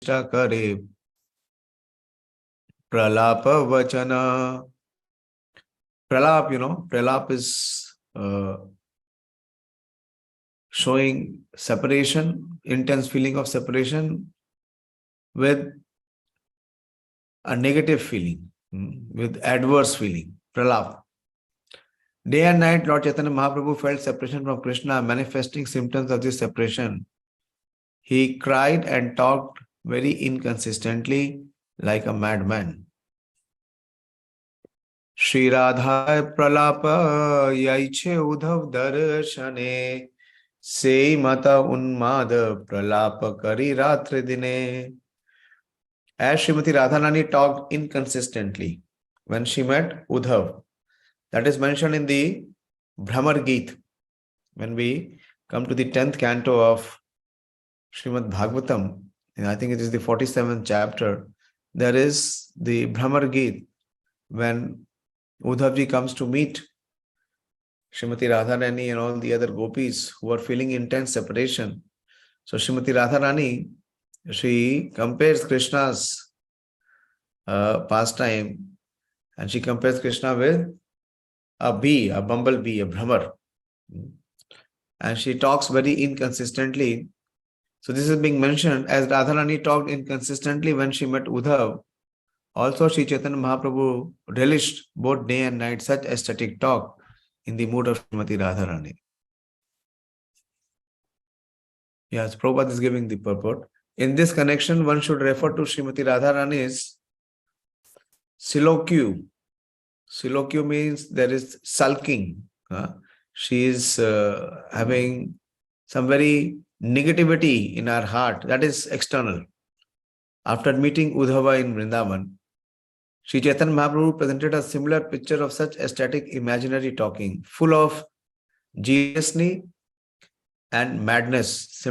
Nechitra Kare Pralapa Vachana. Pralap, Pralap is showing separation, intense feeling of separation with a negative feeling, with adverse feeling. Pralap. Day and night, Lord Chaitanya Mahaprabhu felt separation from Krishna, manifesting symptoms of this separation. He cried and talked very inconsistently like a madman. Śrī Radha Pralapa Yaiche Udhav Darshane Se Mata Unmada Pralapa Kari Ratri Dine. As Srimati Radharani talked inconsistently when she met Udhav, that is mentioned in the Bhramar Geet. When we come to the 10th canto of Srimad Bhagavatam, and I think it is the 47th chapter, there is the Bhramar Geet when Udhavji comes to meet Srimati Radharani and all the other gopis who are feeling intense separation. So Srimati Radharani, she compares Krishna's pastime, and she compares Krishna with a bee, a bumblebee, a Bhramar. And she talks very inconsistently. So this is being mentioned as Radharani talked inconsistently when she met Udhav. Also, Śrī Caitanya Mahaprabhu relished both day and night such ecstatic talk in the mood of Srimati Radharani. Yes, Prabhupada is giving the purport. In this connection, one should refer to Srimati Radharani's soliloquy. Soliloquy means there is sulking. She is having some very negativity in her heart. That is external. After meeting Udhava in Vrindavan, Śrī Caitanya Mahaprabhu presented a similar picture of such ecstatic imaginary talking, full of jealousy and madness,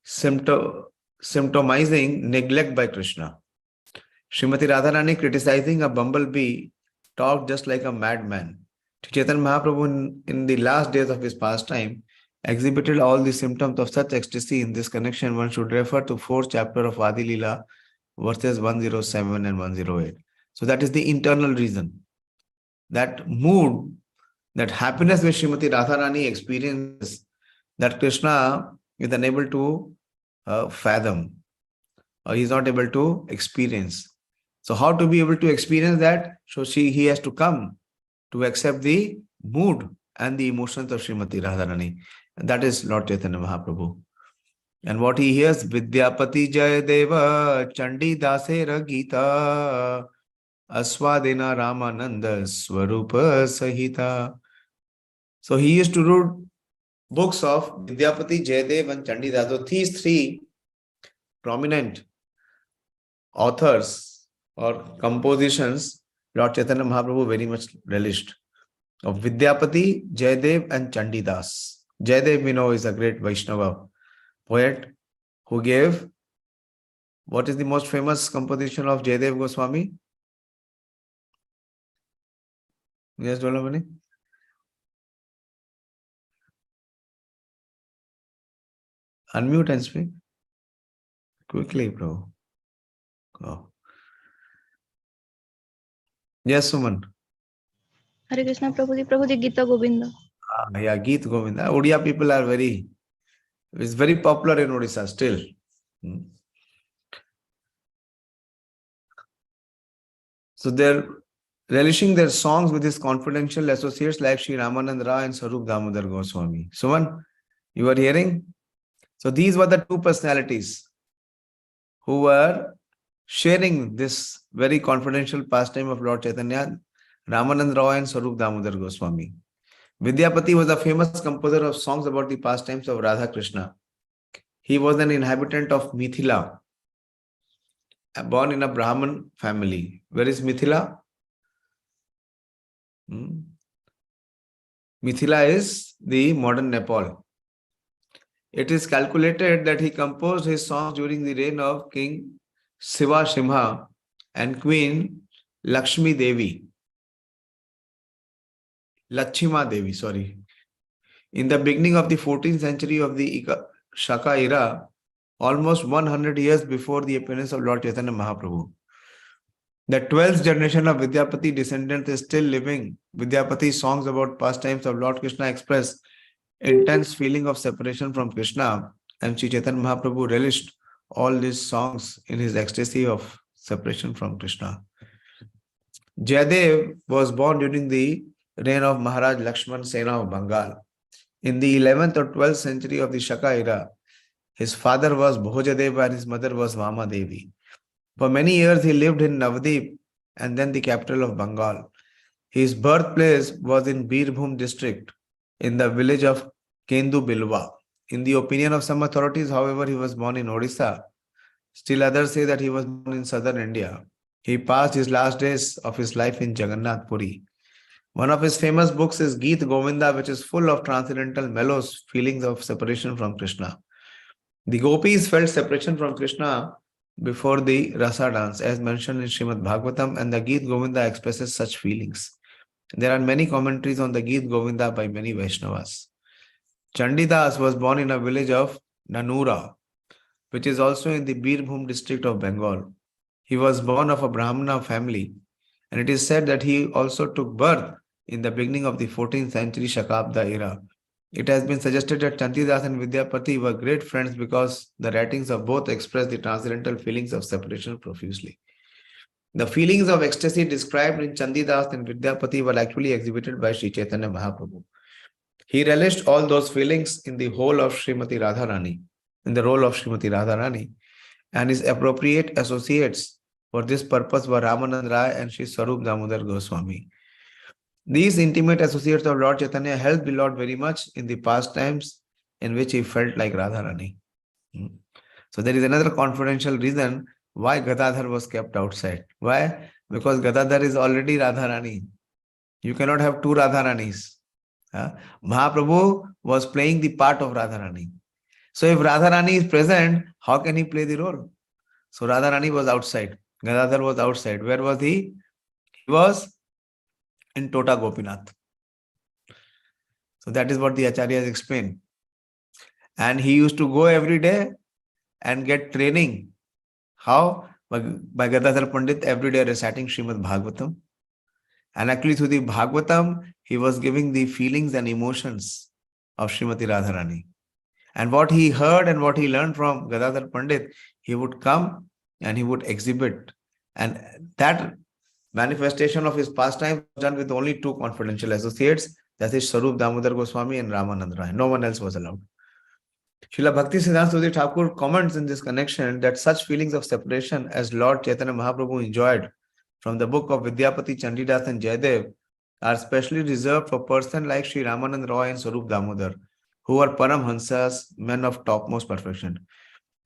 symptomizing neglect by Krishna. Srimati Radharani, criticizing a bumblebee, talked just like a madman. Śrī Caitanya Mahaprabhu, in the last days of his pastime, exhibited all the symptoms of such ecstasy. In this connection, one should refer to 4th chapter of Adi Leela, verses 107 and 108. So that is the internal reason. That mood, that happiness which Srimati Radharani experiences, that Krishna is unable to fathom, or he is not able to experience. So how to be able to experience that? So he has to come to accept the mood and the emotions of Srimati Radharani. And that is Lord Chaitanya Mahaprabhu. And what he hears, Vidyapati Jayadeva Chandi Dasera Gita Aswadena Ramananda Swarupa Sahita. So he used to read books of Vidyapati Jayadev and Chandi Das. So these three prominent authors or compositions, Lord Chaitanya Mahaprabhu very much relished. Of Vidyapati, Jayadev and Chandi Das. Jayadev, we know, is a great Vaishnava poet who gave, what is the most famous composition of Jayadev Goswami? Yes, Dolamani? Unmute and speak. Quickly, bro. Go. Yes, Suman. Hare Krishna, Prabhuji, Gita Govinda. Yeah, Gita Govinda. Odia people are it's very popular in Odisha still. So they're relishing their songs with his confidential associates like Sri Ramanand Ra and Sarup Damodar Goswami. Suman, you are hearing? So these were the two personalities who were sharing this very confidential pastime of Lord Chaitanya, Ramanand Ra and Sarup Damodar Goswami. Vidyapati was a famous composer of songs about the pastimes of Radha Krishna. He was an inhabitant of Mithila, born in a Brahmin family. Where is Mithila? Mithila is the modern Nepal. It is calculated that he composed his songs during the reign of King Siva Simha and Queen Lakshmi Devi. Lachima Devi, sorry. In the beginning of the 14th century of the Shaka era, almost 100 years before the appearance of Lord Chaitanya Mahaprabhu. The 12th generation of Vidyapati descendants is still living. Vidyapati's songs about pastimes of Lord Krishna express intense feeling of separation from Krishna, and Śrī Caitanya Mahaprabhu relished all these songs in his ecstasy of separation from Krishna. Jayadev was born during the reign of Maharaj Lakshman Sena of Bengal. In the 11th or 12th century of the Shaka era, his father was Bhojadeva and his mother was Vama Devi. For many years, he lived in Navadip and then the capital of Bengal. His birthplace was in Birbhum district in the village of Kendu Bilwa. In the opinion of some authorities, however, he was born in Odisha. Still others say that he was born in southern India. He passed his last days of his life in Jagannath Puri. One of his famous books is Geet Govinda, which is full of transcendental mellows, feelings of separation from Krishna. The gopis felt separation from Krishna before the Rasa dance, as mentioned in Srimad Bhagavatam, and the Geet Govinda expresses such feelings. There are many commentaries on the Geet Govinda by many Vaishnavas. Chandidas was born in a village of Nanura, which is also in the Birbhum district of Bengal. He was born of a Brahmana family, and it is said that he also took birth in the beginning of the 14th century Shakabda era. It has been suggested that Chandidas and Vidyapati were great friends because the writings of both express the transcendental feelings of separation profusely. The feelings of ecstasy described in Chandidas and Vidyapati were actually exhibited by Śrī Caitanya Mahaprabhu. He relished all those feelings in the whole of Srimati Radharani, in the role of Srimati Radharani, and his appropriate associates for this purpose were Ramanand Rai and Sri Swarup Damodar Goswami. These intimate associates of Lord Chaitanya helped the Lord very much in the past times in which he felt like Radharani. So there is another confidential reason why Gadadhar was kept outside. Why? Because Gadadhar is already Radharani. You cannot have two Radharanis. Mahaprabhu was playing the part of Radharani. So if Radharani is present, how can he play the role? So Radharani was outside. Gadadhar was outside. Where was he? He was in Tota Gopinath. So that is what the Acharyas explain. And he used to go every day and get training. How? By Gadadhar Pandit every day reciting Srimad Bhagavatam. And actually through the Bhagavatam, he was giving the feelings and emotions of Srimati Radharani. And what he heard and what he learned from Gadadhar Pandit, he would come and he would exhibit. And that manifestation of his pastime was done with only two confidential associates, that is Swarup Damodar Goswami and Ramanand Rai. No one else was allowed. Srila Bhakti Siddhanta Sudhi Thakur comments in this connection that such feelings of separation as Lord Chaitanya Mahaprabhu enjoyed from the book of Vidyapati, Chandidas and Jayadev are specially reserved for persons like Sri Ramanand Roy and Swarup Damodar, who are Paramhansas, men of topmost perfection.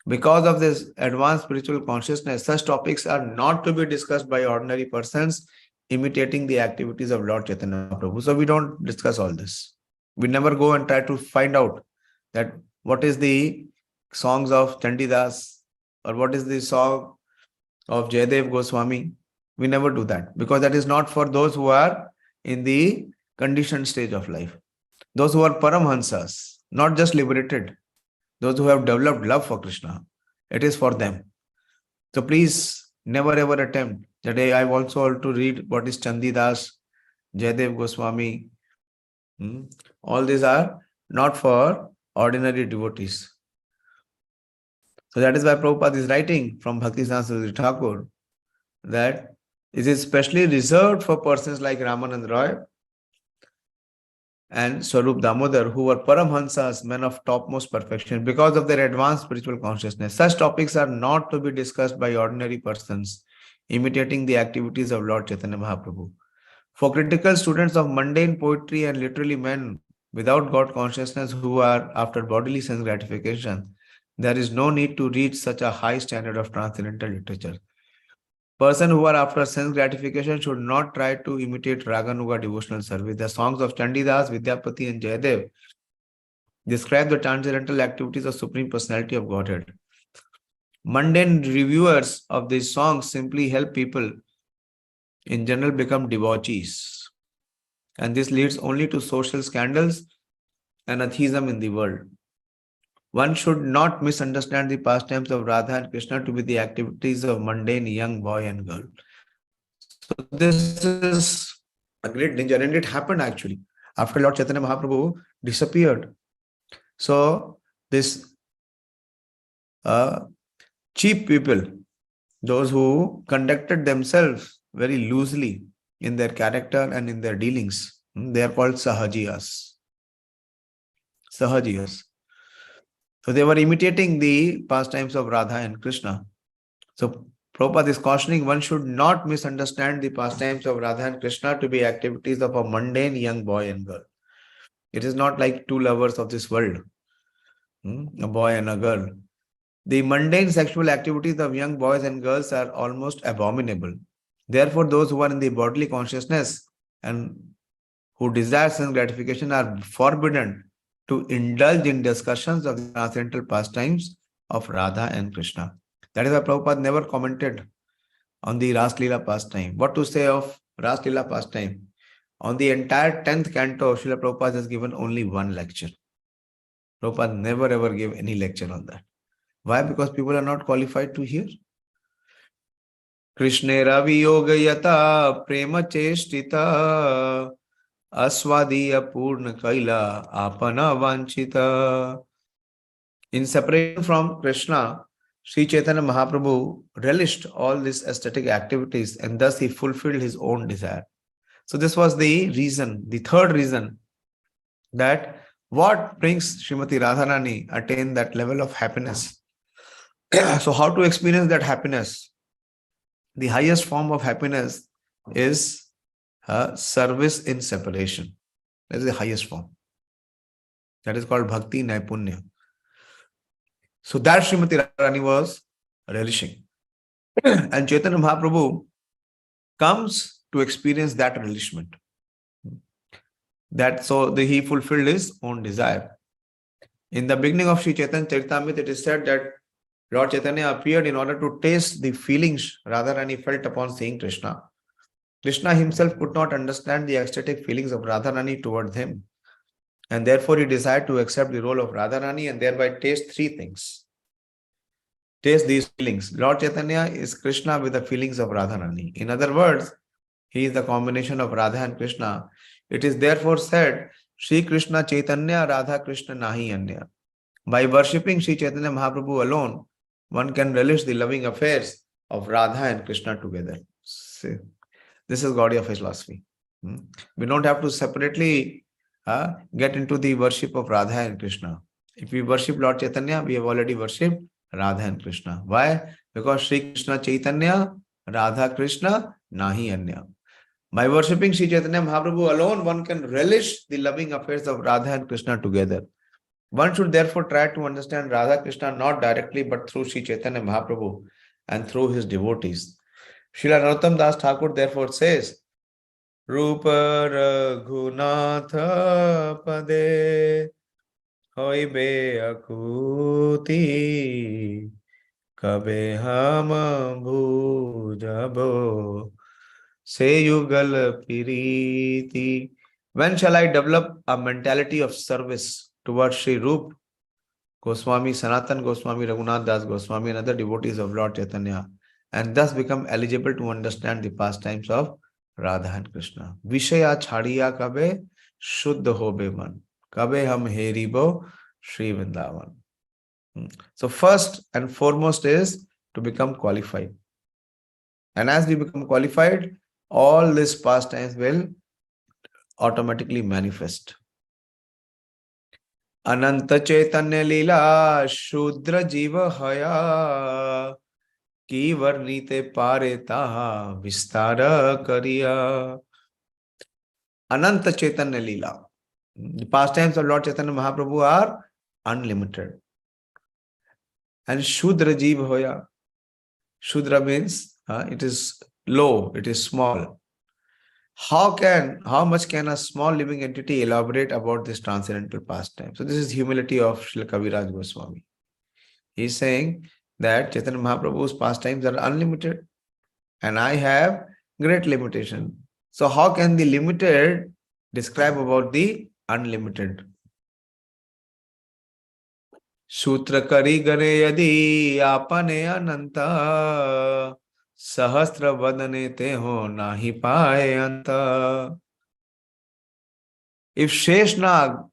Because of this advanced spiritual consciousness, such topics are not to be discussed by ordinary persons imitating the activities of Lord Chaitanya Mahaprabhu. So we don't discuss all this. We never go and try to find out that what is the songs of Chandidas or what is the song of Jayadev Goswami. We never do that because that is not for those who are in the conditioned stage of life. Those who are Paramhansas, not just liberated, those who have developed love for Krishna, it is for them. So please never ever attempt that I also want to read what is Chandidas, Jayadev Goswami. All these are not for ordinary devotees. So that is why Prabhupada is writing from Bhakti Siddhanta Thakur that it is specially reserved for persons like Ramanand Roy and Swarup Damodar, who were Paramhansas, men of topmost perfection, because of their advanced spiritual consciousness. Such topics are not to be discussed by ordinary persons imitating the activities of Lord Chaitanya Mahaprabhu. For critical students of mundane poetry and literally men without God consciousness who are after bodily sense gratification, there is no need to reach such a high standard of transcendental literature. Persons who are after sense gratification should not try to imitate Raganuga devotional service. The songs of Chandidas, Vidyapati and Jayadev describe the transcendental activities of Supreme Personality of Godhead. Mundane reviewers of these songs simply help people in general become debauchees. And this leads only to social scandals and atheism in the world. one should not misunderstand the pastimes of Radha and Krishna to be the activities of mundane young boy and girl. So this is a great danger, and it happened actually after Lord Chaitanya Mahaprabhu disappeared. So this cheap people, those who conducted themselves very loosely in their character and in their dealings, they are called sahajiyas. Sahajiyas. So they were imitating the pastimes of Radha and Krishna. So Prabhupada is cautioning one should not misunderstand the pastimes of Radha and Krishna to be activities of a mundane young boy and girl. It is not like two lovers of this world, a boy and a girl. The mundane sexual activities of young boys and girls are almost abominable. Therefore, those who are in the bodily consciousness and who desire sense gratification are forbidden to indulge in discussions of the transcendental pastimes of Radha and Krishna. That is why Prabhupada never commented on the Ras Leela pastime. What to say of Ras Leela pastime? On the entire 10th canto, Srila Prabhupada has given only one lecture. Prabhupada never ever gave any lecture on that. Why? Because people are not qualified to hear. Krishnera viyogayata prema cheshtita asvadiya purna kaila apana vanchita. In separation from Krishna, Śrī Caitanya Mahaprabhu relished all these aesthetic activities and thus he fulfilled his own desire. So this was the reason, the third reason, that what brings Srimati Radharani attain that level of happiness. So how to experience that happiness? The highest form of happiness is service in separation. That is the highest form. That is called Bhakti Naipunya. So that Srimati Radharani was relishing. And Chaitanya Mahaprabhu comes to experience that relishment. He fulfilled his own desire. In the beginning of Śrī Caitanya-Caritāmṛta, it is said that Lord Chaitanya appeared in order to taste the feelings Radharani felt upon seeing Krishna. Krishna himself could not understand the ecstatic feelings of Radharani towards him. And therefore he decided to accept the role of Radharani and thereby taste three things. Taste these feelings. Lord Chaitanya is Krishna with the feelings of Radharani. In other words, he is the combination of Radha and Krishna. It is therefore said, Śrī Krishna Caitanya Radha Krishna Nahi Anya. By worshipping Śrī Caitanya Mahaprabhu alone, one can relish the loving affairs of Radha and Krishna together. See, this is Gaudiya philosophy. We don't have to separately get into the worship of Radha and Krishna. If we worship Lord Chaitanya, we have already worshipped Radha and Krishna. Why? Because Śrī Krishna Caitanya Radha Krishna Nahi Anya. By worshipping Śrī Caitanya Mahaprabhu alone, one can relish the loving affairs of Radha and Krishna together. One should therefore try to understand Radha Krishna not directly but through Śrī Caitanya Mahaprabhu and through his devotees. Srila Narottam Das Thakur therefore says, Rupa Raghunatha Pade Hoibe Akuti Kabe Hama Bhujabo Seyugal Piriti. When shall I develop a mentality of service towards Sri Rup Goswami, Sanatan Goswami, Raghunath Das Goswami and other devotees of Lord Chaitanya and thus become eligible to understand the pastimes of Radha and Krishna? Vishaya chhadiya kabe shuddha hobe man, kabe ham heribo Shri Vrindavan. So first and foremost is to become qualified. And as we become qualified, all these pastimes will automatically manifest. Ananta Chaitanya Leela Shudra Jiva Haya Ki Varnite Pare Taha Vistara Kariya. Ananta Chaitanya Leela. The pastimes of Lord Chaitanya Mahaprabhu are unlimited. And Shudra Jiva Hoya. Shudra means it is low, it is small. How much can a small living entity elaborate about this transcendental pastime? So this is humility of Srila Kaviraj Goswami. He is saying that Chaitanya Mahaprabhu's pastimes are unlimited and I have great limitation. So how can the limited describe about the unlimited? Sutra kari gane yadi apane ananta sahasra vadane te ho nahi paye anta. If Sheshnag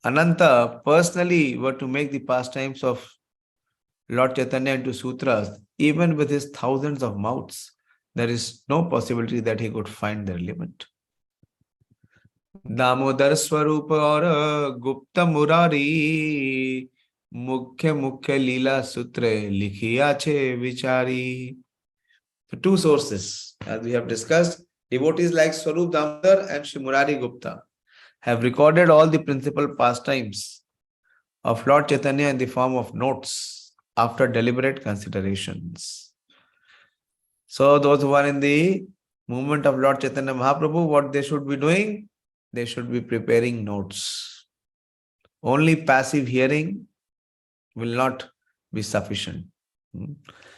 Ananta personally were to make the pastimes of Lord Chaitanya into sutras, even with his thousands of mouths, there is no possibility that he could find their limit. Damodar स्वरूप और गुप्त मुरारी मुख्य मुख्य लीला सूत्र लिखिया छे विचारी. The two sources, as we have discussed, devotees like Swarup Damodar and Shri Murari Gupta have recorded all the principal pastimes of Lord Chaitanya in the form of notes after deliberate considerations. So those who are in the movement of Lord Chaitanya Mahaprabhu, what they should be doing? They should be preparing notes. Only passive hearing will not be sufficient.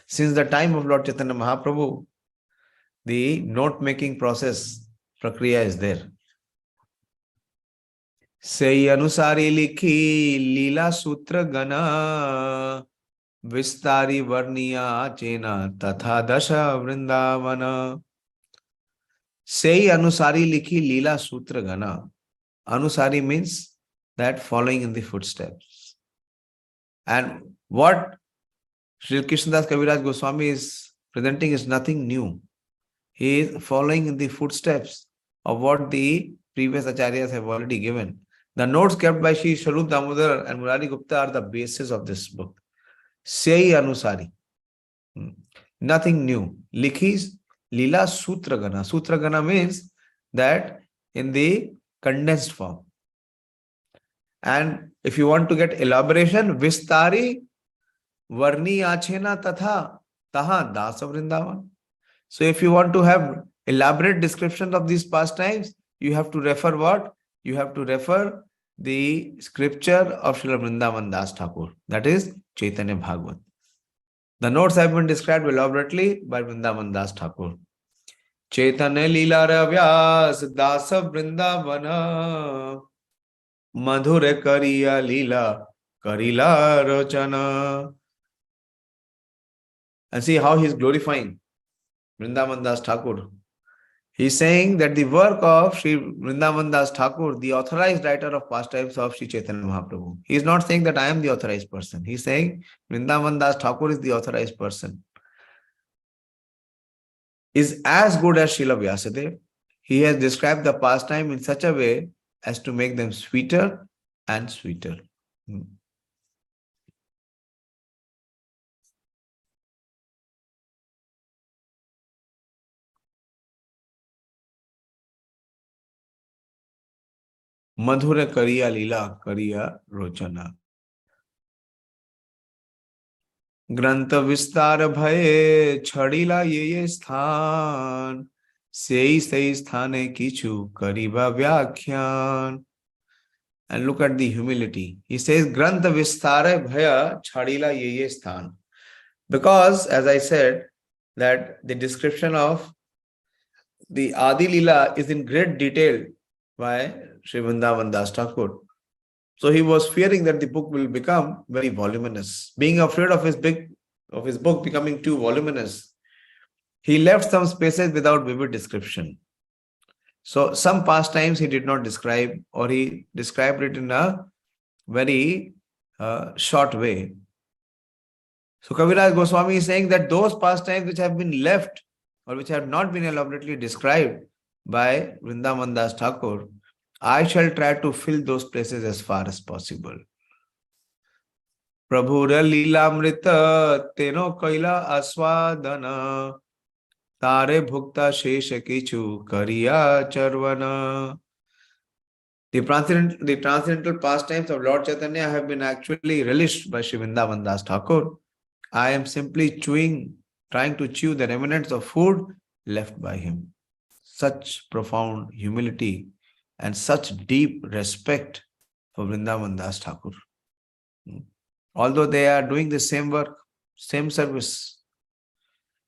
Since the time of Lord Chaitanya Mahaprabhu, the note-making process, prakriya is there. Sei anusari likhi lila sutra gana vistari varniya chena tatha dasha vrindavana. Sei anusari likhi lila sutra gana. Anusari means that following in the footsteps. And what Sri Krishnadas Kaviraj Goswami is presenting is nothing new. He is following in the footsteps of what the previous acharyas have already given. The notes kept by Sri Swarup Damodar and Murari Gupta are the basis of this book. Sei Anusari. Nothing new. Likhis Lila Sutragana. Sutragana means that in the condensed form. And if you want to get elaboration, Vistari Varni Achena Tatha Taha Dasa Vrindavan. So if you want to have elaborate description of these pastimes, you have to refer what? You have to refer the scripture of Srila Vrindavan Das Thakur. That is Chaitanya Bhagavat. The notes have been described elaborately by Vrindavan Das Thakur. Chaitanya Leela Ravyas Dasa Vrindavana Madhure Kariya Leela Karila Rochana. And see how he is glorifying Vrindavan Das Thakur. He is saying that the work of Sri Vrindavan Das Thakur, the authorized writer of pastimes of Sri Chaitanya Mahaprabhu. He is not saying that I am the authorized person. He is saying Vrindavan Das Thakur is the authorized person. Is as good as Srila Vyasadeva. He has described the pastime in such a way as to make them sweeter and sweeter. मधुर करिया लीला करिया रोचना ग्रंथ विस्तार भये छड़िला ये स्थान सेई स्थाने किछु करिबा व्याख्यान. And look at the humility. He says Granth Vistare Bhaya Chadila Ye Sthan. Because, as I said, that the description of the Adi Lila is in great detail by Sri Vrindavan Das Thakur. So he was fearing that the book will become very voluminous. Being afraid of his book becoming too voluminous, he left some spaces without vivid description. So some pastimes he did not describe, or he described it in a very short way. So Kaviraj Goswami is saying that those pastimes which have been left or which have not been elaborately described by Vrindavan Das Thakur, I shall try to fill those places as far as possible. Prabhura Leelamrita Teno Kaila Aswadana Tare Bhukta Shesha Kichu Kariya Charvana. The transcendental pastimes of Lord Chaitanya have been actually relished by Sri Vrindavan Das Thakur. I am simply trying to chew the remnants of food left by him. Such profound humility and such deep respect for Vrindavan Das Thakur. Although they are doing the same work, same service,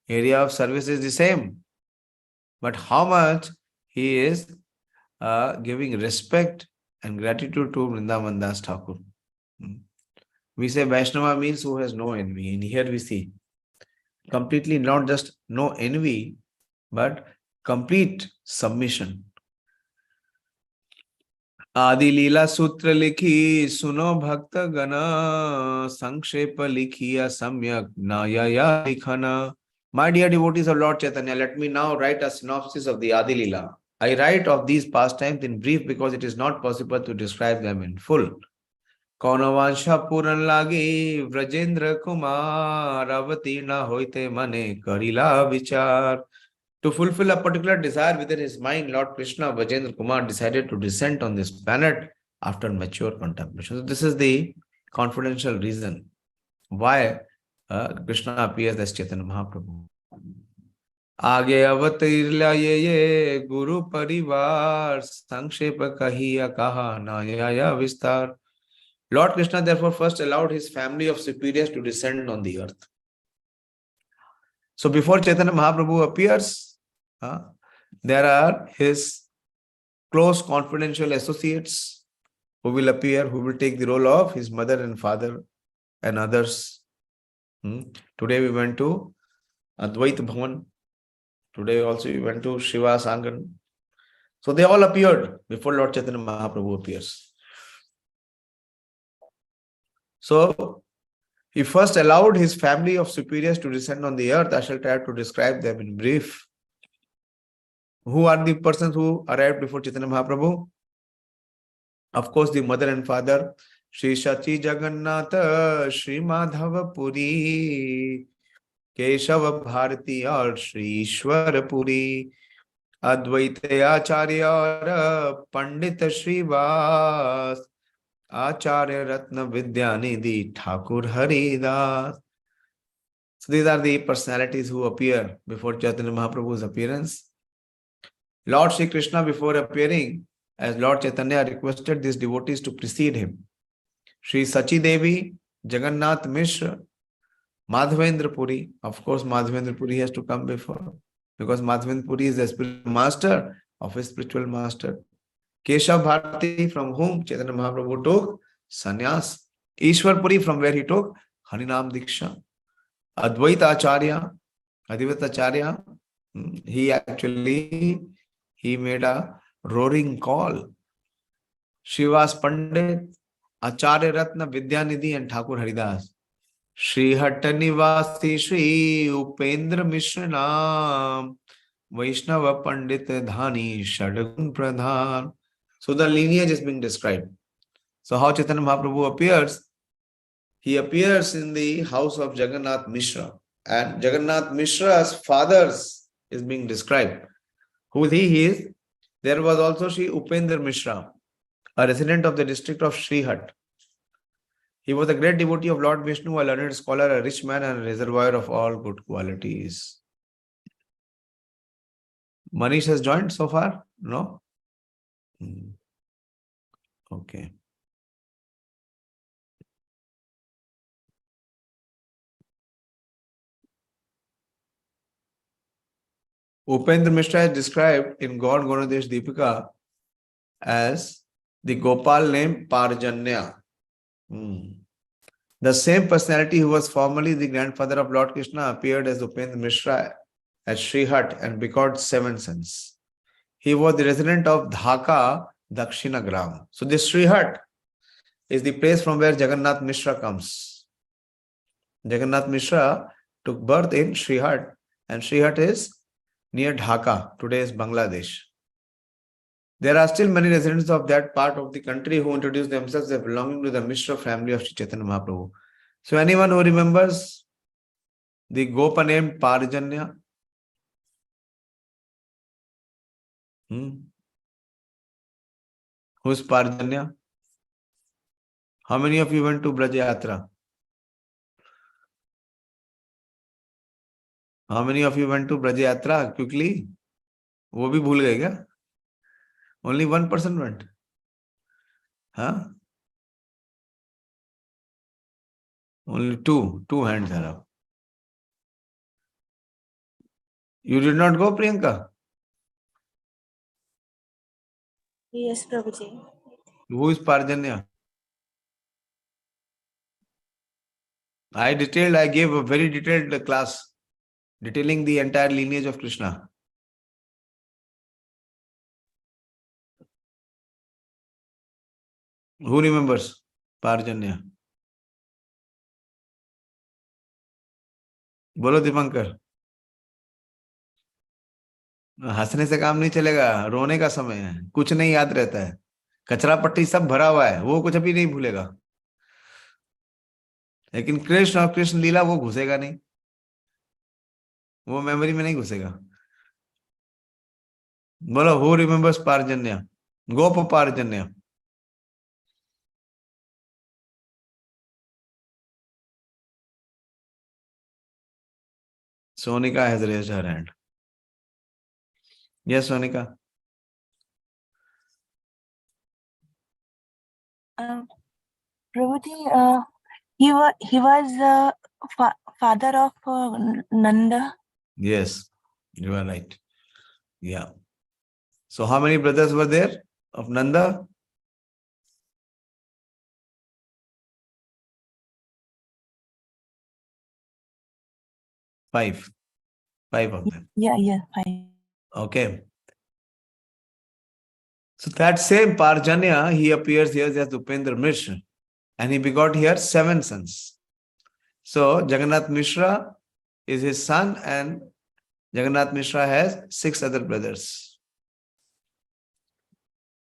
area of service is the same, but how much he is giving respect and gratitude to Vrindavan Das Thakur. We say Vaishnava means who has no envy. And here we see completely not just no envy, but complete submission. आदि लीला सूत्र लिखी सुनो भक्त गण संक्षेप लिखिया सम्यक नाया लिखना. My dear devotees of Lord Chaitanya, let me now write a synopsis of the Adi Leela. I write of these pastimes in brief because it is not possible to describe them in full. Kaunavansha Puran lagi Vrajendra Kumar Avatirna hoite mane karila vichar. To fulfill a particular desire within his mind, Lord Krishna, Vrajendra Kumar decided to descend on this planet after mature contemplation. So this is the confidential reason why Krishna appears as Chaitanya Mahaprabhu. आगे अवतीर्ला ये गुरु परिवार संक्षेप कहिया कहा नाया विस्तार. Lord Krishna therefore first allowed his family of superiors to descend on the earth. So before Chaitanya Mahaprabhu appears, there are his close confidential associates who will appear, who will take the role of his mother and father and others. Today we went to Advaita Bhavan. Today also we went to Shiva Sangan. So they all appeared before Lord Chaitanya Mahaprabhu appears. So he first allowed his family of superiors to descend on the earth. I shall try to describe them in brief. Who are the persons who arrived before Chaitanya Mahaprabhu? Of course, the mother and father, Śrī Caitanya-Caritāmṛta, Śrī Madhava Puri, Keshava Bharati और श्री ईश्वरपुरी, अद्वैत आचार्य और पंडित श्रीवास, आचार्य रत्न Vidyanidhi Thakur Haridas. So these are the personalities who appear before Chaitanya Mahaprabhu's appearance. Lord Shri Krishna, before appearing as Lord Chaitanya, requested these devotees to precede him. Shri Sachi Devi, Jagannath Mishra, Madhavendra Puri. Of course, Madhavendra Puri has to come before, because Madhavendra Puri is the spiritual master of his spiritual master. Keshav Bharati, from whom Chaitanya Mahaprabhu took sannyas. Ishwar Puri, from where he took Harinam Diksha. Advaita Acharya, Advaita Acharya, he made a roaring call. Shiva's Pandit, Acharya Ratna Vidyanidhi and Thakur Haridas. Shri Hattanivasi Shri Upendra Mishra Naam, Vaishnava Pandit Dhani Shadagun Pradhan. So the lineage is being described. So how Chaitanya Mahaprabhu appears? He appears in the house of Jagannath Mishra. And Jagannath Mishra's fathers is being described. Who he is? There was also Shri Upendra Mishra, a resident of the district of Srihat. He was a great devotee of Lord Vishnu, a learned scholar, a rich man, and a reservoir of all good qualities. Manish has joined so far? No? Okay. Upendra Mishra is described in God Gunadesh Deepika as the Gopal named Parjanya. The same personality who was formerly the grandfather of Lord Krishna appeared as Upendra Mishra at Srihat and begot 7 sons. He was the resident of Dhaka, Dakshina Gram. So this Srihat is the place from where Jagannath Mishra comes. Jagannath Mishra took birth in Srihat, and Srihat is near Dhaka, today's Bangladesh. There are still many residents of that part of the country who introduce themselves as belonging to the Mishra family of Śrī Caitanya Mahaprabhu. So anyone who remembers the Gopa named Parjanya? Who's Parjanya? How many of you went to Braj Yatra? How many of you went to Braj Yatra? Quickly. वो भी भूल गए क्या? Only 1% went. Huh? Only two hands are up. You did not go, Priyanka? Yes, Prabhuji. Who is Parjanya? I gave a very detailed class detailing the entire lineage of Krishna. Who remembers Parjanya? बोलो दीपंकर. हंसने से काम नहीं चलेगा, रोने का समय है, कुछ नहीं याद रहता है, कचरा पट्टी सब भरा हुआ है, वो कुछ अभी नहीं भूलेगा. लेकिन कृष्ण और कृष्ण लीला वो घुसेगा नहीं, वो मेमोरी में नहीं घुसेगा. बोलो, who remembers Parjanya, Gop Parjanya? Sonika has raised her hand. Yes, Sonika. Prabhuji, he was father of Nanda. Yes, you are right. Yeah. So how many brothers were there of Nanda? Five. Five of them. Yeah, five. Okay. So that same Parjanya, he appears here as Upendra Mishra, and he begot here 7 sons. So Jagannath Mishra is his son, and Jagannath Mishra has 6 other brothers.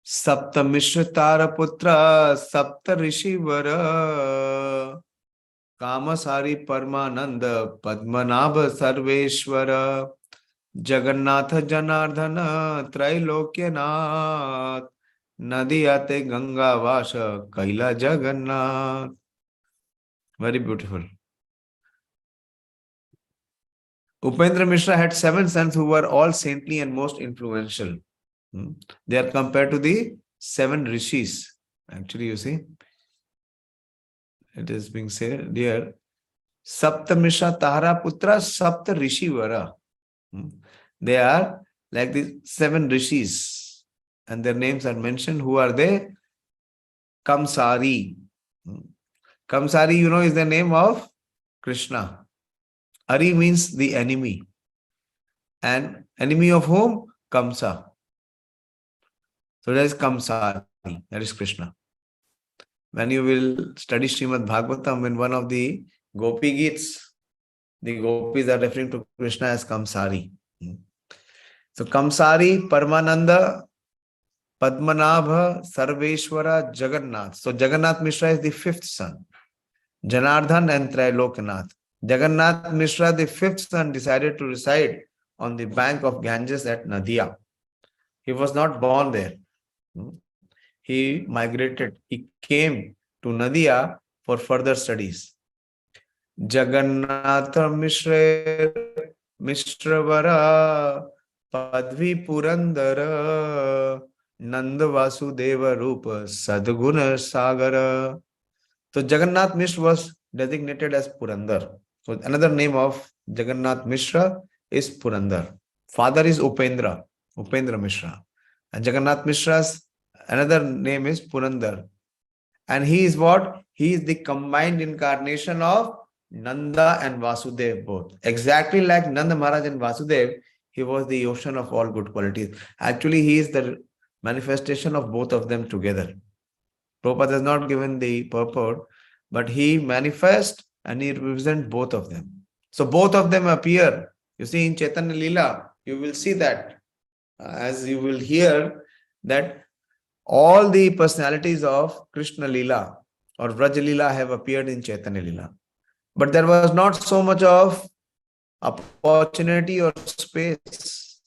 Sapta Mishra Tara Putra, Sapta Rishi Vara, Kamasari Parmananda, Padmanabha Sarveshwara, Jagannatha Janardhana, Trailokyanath, Nadiyate Ganga Vasha, Kaila Jagannath. Very beautiful. Upendra Mishra had 7 sons who were all saintly and most influential. They are compared to the 7 rishis. Actually, you see, it is being said here, Sapta Mishra Tahara Putra Sapta Rishi Vara. They are like the 7 rishis, and their names are mentioned. Who are they? Kamsari. Kamsari, you know, is the name of Krishna. Ari means the enemy. And enemy of whom? Kamsa. So that is Kamsari. That is Krishna. When you will study Srimad Bhagavatam, in one of the Gopi Gits, the Gopis are referring to Krishna as Kamsari. So Kamsari, Paramananda, Padmanabha, Sarveshwara, Jagannath. So Jagannath Mishra is the 5th son. Janardhan and Trailokanath. Jagannath Mishra, the 5th son, decided to reside on the bank of Ganges at Nadia. He was not born there. He migrated. He came to Nadia for further studies. Jagannath Mishra Mishravara Padvi Purandara Nanda Vasudeva Rupa Sadguna Sagara. So Jagannath Mishra was designated as Purandar. So another name of Jagannath Mishra is Purandar. Father is Upendra Mishra. And Jagannath Mishra's another name is Purandar. And he is what? He is the combined incarnation of Nanda and Vasudev both. Exactly like Nanda Maharaj and Vasudev, he was the ocean of all good qualities. Actually, he is the manifestation of both of them together. Prabhupada has not given the purport, but he manifests and he represents both of them. So both of them appear. You see, in Chaitanya Leela, you will see that, as you will hear, that all the personalities of Krishna Leela or Vraj Leela have appeared in Chaitanya Leela. But there was not so much of opportunity or space.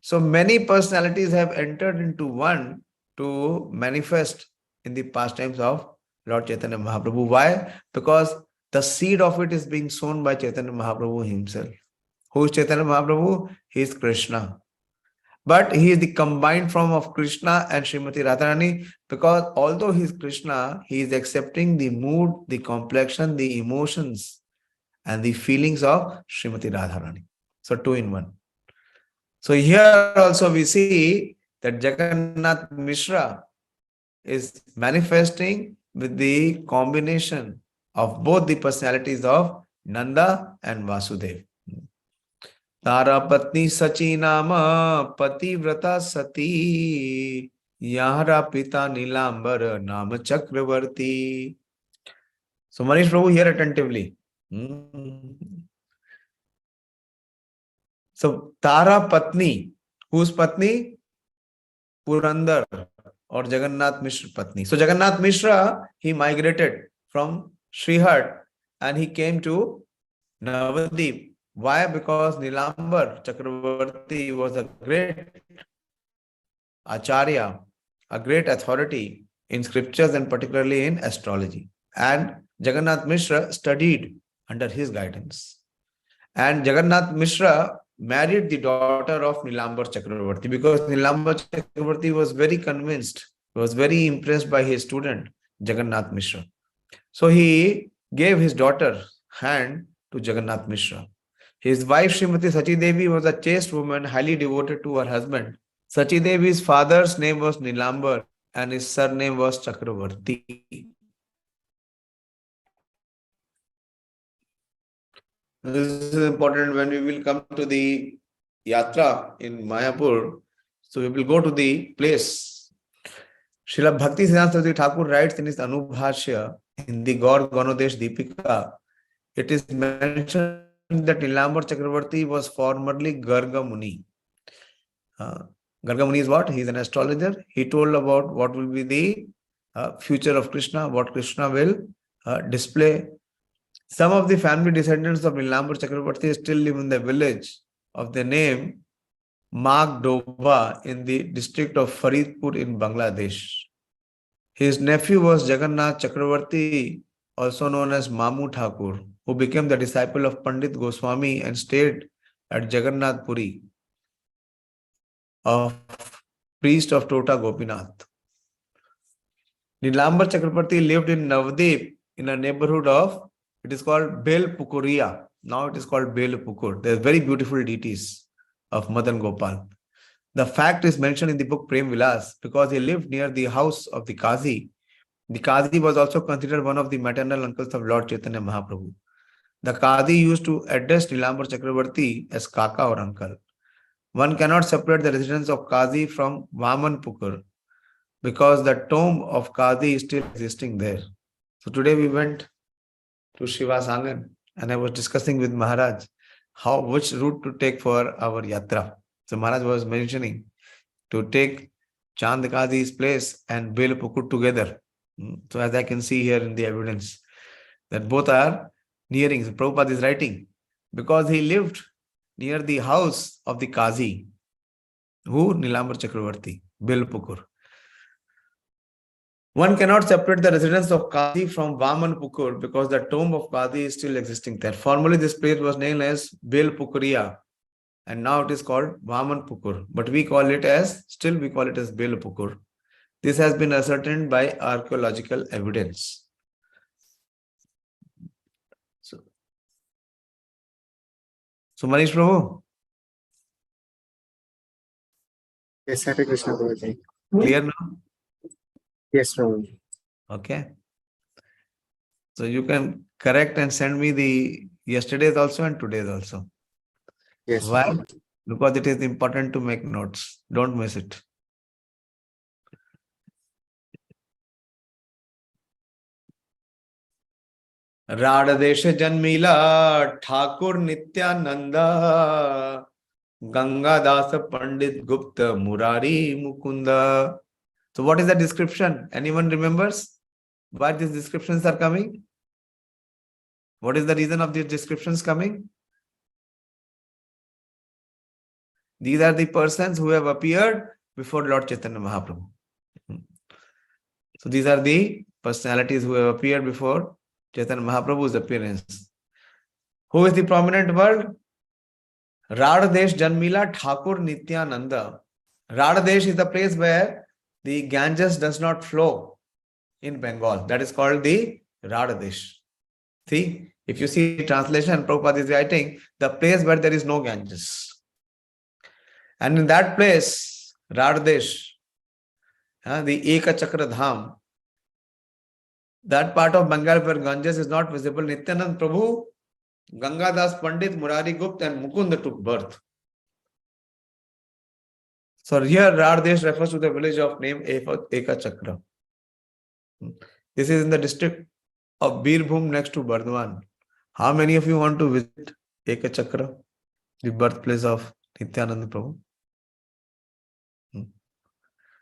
So many personalities have entered into one to manifest in the pastimes of Lord Chaitanya Mahaprabhu. Why? Because the seed of it is being sown by Chaitanya Mahaprabhu himself. Who is Chaitanya Mahaprabhu? He is Krishna. But he is the combined form of Krishna and Srimati Radharani, because although he is Krishna, he is accepting the mood, the complexion, the emotions and the feelings of Srimati Radharani. So 2 in 1. So here also we see that Jagannath Mishra is manifesting with the combination of both the personalities of Nanda and Vasudeva. Tara Patni Sachi Nama Pativrata Sati Yahara Pita Nilambar Nama Chakravarti. So Manish Prabhu, hear attentively. So Tara Patni, whose Patni? Purandar or Jagannath Mishra Patni. So Jagannath Mishra, he migrated from Srihat and he came to Navadip. Why? Because Nilambar Chakravarti was a great Acharya, a great authority in scriptures and particularly in astrology. And Jagannath Mishra studied under his guidance. And Jagannath Mishra married the daughter of Nilambar Chakravarti because Nilambar Chakravarti was very convinced, was very impressed by his student, Jagannath Mishra. So he gave his daughter hand to Jagannath Mishra. His wife Srimati Sachi Devi was a chaste woman, highly devoted to her husband. Sachi Devi's father's name was Nilambar and his surname was Chakravarti. This is important when we will come to the Yatra in Mayapur. So we will go to the place. Srila Bhakti Siddhanta Saraswati Thakur writes in his Anubhashya in the Gaur Ganodesh Deepika, it is mentioned that Nilambar Chakravarti was formerly Garga Muni. Garga Muni is what? He is an astrologer. He told about what will be the future of Krishna, what Krishna will display. Some of the family descendants of Nilambar Chakravarti still live in the village of the name Mahāprabhu in the district of Faridpur in Bangladesh. His nephew was Jagannath Chakravarti, also known as Mamu Thakur, who became the disciple of Pandit Goswami and stayed at Jagannath Puri of priest of Tota Gopinath. Nilambar Chakravarti lived in Navadip in a neighborhood of, it is called Belpukuria. Now it is called Belpukur. There are very beautiful deities of Madan Gopal. The fact is mentioned in the book Prem Vilas because he lived near the house of the Qazi. The Qazi was also considered one of the maternal uncles of Lord Chaitanya Mahaprabhu. The Qazi used to address Nilambar Chakravarti as Kaka or uncle. One cannot separate the residence of Qazi from Vaman Pukur because the tomb of Qazi is still existing there. So today we went to Shiva Sangan and I was discussing with Maharaj which route to take for our yatra. So Maharaj was mentioning to take Chand Qazi's place and Belpukur together. So as I can see here in the evidence that both are nearing. So Prabhupada is writing because he lived near the house of the Qazi, who? Nilambar Chakravarti, Belpukur. One cannot separate the residence of Qazi from Vaman Pukur because the tomb of Qazi is still existing there. Formerly, this place was named as Belpukuria, and now it is called Vaman Pukur. But we call it as Belpukur. This has been ascertained by archaeological evidence. So Manish Prabhu? Yes, Hare Krishna Prabhuji. Clear now? Yes, Prabhuji. Okay. So you can correct and send me the yesterday's also and today's also. Yes. Why? Prabhuji. Because it is important to make notes. Don't miss it. Radhadesha Janmila Thakur Nityananda Ganga Dasa Pandit Gupta Murari Mukunda. So what is the description? Anyone remembers why these descriptions are coming? What is the reason of these descriptions coming? These are the persons who have appeared before Lord Chaitanya Mahaprabhu. So these are the personalities who have appeared before Chaitanya Mahaprabhu's appearance. Who is the prominent word? Radhadesh Janmila Thakur Nityananda. Radhadesh is the place where the Ganges does not flow in Bengal. That is called the Radhadesh. See, if you see the translation, Prabhupada is writing the place where there is no Ganges. And in that place, Radhadesh, the Eka Chakra Dham, That part of Bengal where Ganges is not visible. Nityanand Prabhu, Gangadas Pandit, Murari Gupta and Mukunda took birth. So here Radhesh refers to the village of name Eka Chakra. This is in the district of Birbhum next to Bardwan. How many of you want to visit Eka Chakra, the birthplace of Nityananda Prabhu?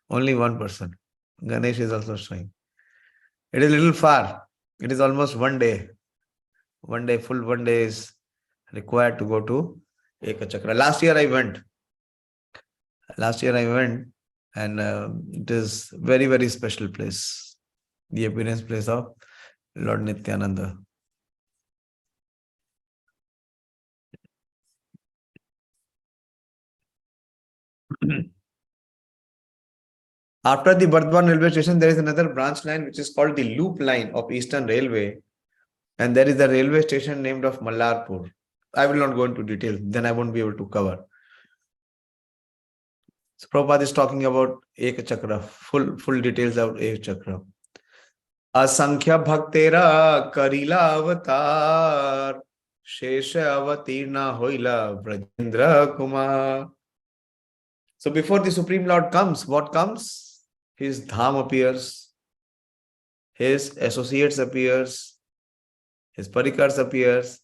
Only one person. Ganesh is also showing. It is a little far. It is almost 1 day. 1 day, full 1 day is required to go to Eka Chakra. Last year I went and it is very, very special place. The appearance place of Lord Nityananda. After the Bardwan railway station, there is another branch line which is called the Loop Line of Eastern Railway. And there is a railway station named of Mallarpur. I will not go into detail, then I won't be able to cover. So Prabhupada is talking about Eka Chakra, full details about Eka Chakra. Asankhya Bhaktera Karila Avatar Shesha Avatirna Hoila Brajendra Kumar. So before the Supreme Lord comes, what comes? His dham appears, his associates appears, his parikars appears.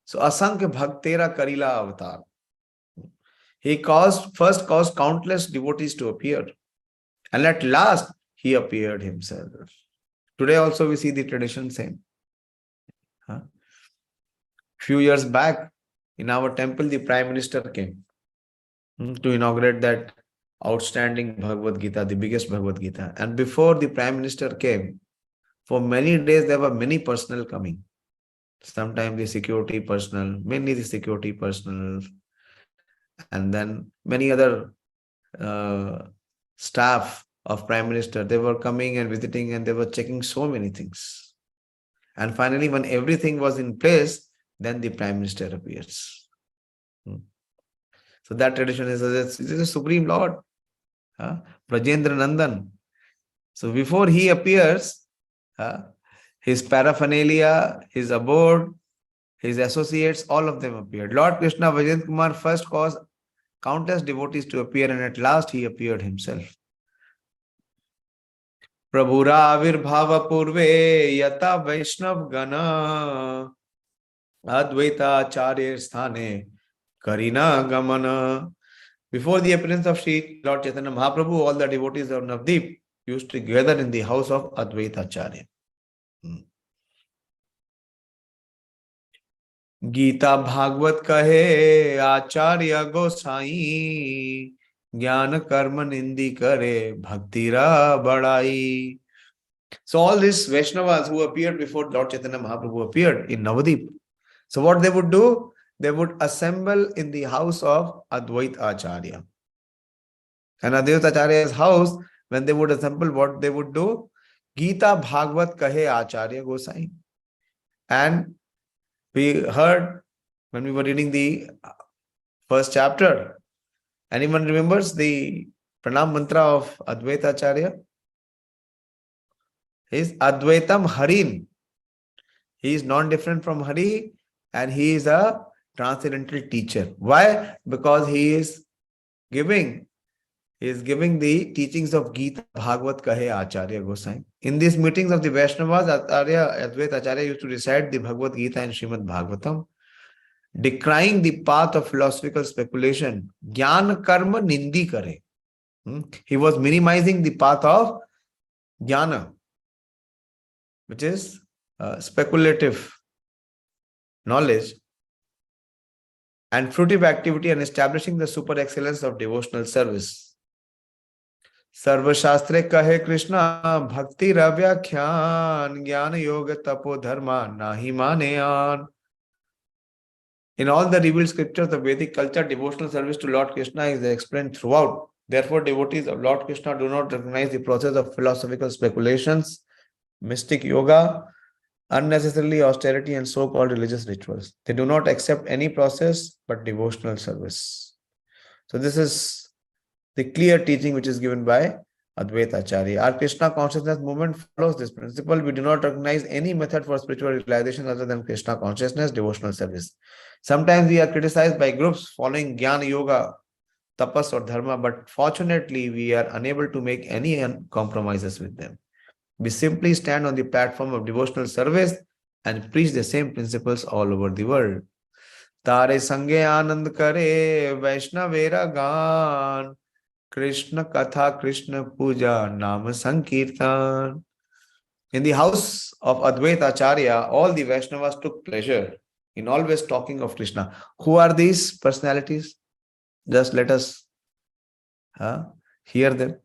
So Asankhya Bhaktera Karila Avatar. He first caused countless devotees to appear. And at last, he appeared himself. Today also we see the tradition same. Few years back, in our temple, the Prime Minister came to inaugurate that outstanding Bhagavad Gita, the biggest Bhagavad Gita. And before the Prime Minister came, for many days there were many personnel coming. Sometimes the security personnel, mainly the security personnel, and then many other staff of Prime Minister, they were coming and visiting and they were checking so many things. And finally, when everything was in place, then the Prime Minister appears. So that tradition is the Supreme Lord, Brajendra Nandan. So before he appears, his paraphernalia, his abode, his associates, all of them appeared. Lord Krishna Vajendra Kumar first caused countless devotees to appear, and at last he appeared himself. Prabhura Avirbhava Purve Yata Vaishnav Gana Advaita Acharya Sthane Karina Gamana. Before the appearance of Śrī Lord Caitanya Mahāprabhu, all the devotees of Navdeep used to gather in the house of Advaita Acharya. Gita Bhagavad kahe Acharya Gosai Jnana Karma Nindi kare Bhaktira Badai. So all these Vaishnavas who appeared before Lord Caitanya Mahāprabhu appeared in Navadip. So what they would do? They would assemble in the house of Advaita Acharya. And Advaita Acharya's house, when they would assemble, what they would do? Gita Bhagavad kahe Acharya Gosai. And we heard when we were reading the first chapter. Anyone remembers the pranam mantra of Advaita Acharya? He is Advaitam Harin. He is non-different from Hari and he is a transcendental teacher. Why? Because he is giving the teachings of Gita Bhagavad kahe Acharya Gosai. In these meetings of the Vaishnavas, Advaita Acharya used to recite the Bhagavad Gita and Srimad Bhagavatam, decrying the path of philosophical speculation. Jnana Karma Nindi kare. He was minimizing the path of Jnana, which is speculative knowledge, and fruitive activity, and establishing the super excellence of devotional service. Sarva Shastre kahe Krishna Bhakti Ravyakyan Jnana Yoga Tapo Dharma Nahi Maneyan. In all the revealed scriptures of Vedic culture, devotional service to Lord Krishna is explained throughout. Therefore, devotees of Lord Krishna do not recognize the process of philosophical speculations, mystic yoga, unnecessarily austerity, and so-called religious rituals. They do not accept any process but devotional service. So this is the clear teaching which is given by Advaita Acharya. Our Krishna consciousness movement follows this principle. We do not recognize any method for spiritual realization other than Krishna consciousness, devotional service. Sometimes we are criticized by groups following Jnana Yoga, Tapas or Dharma, but fortunately we are unable to make any compromises with them. We simply stand on the platform of devotional service and preach the same principles all over the world. Tare sange anand kare Vaishnavera gan Krishna Katha, Krishna Puja, Nama Sankirtan. In the house of Advaita Acharya, all the Vaishnavas took pleasure in always talking of Krishna. Who are these personalities? Just let us hear them.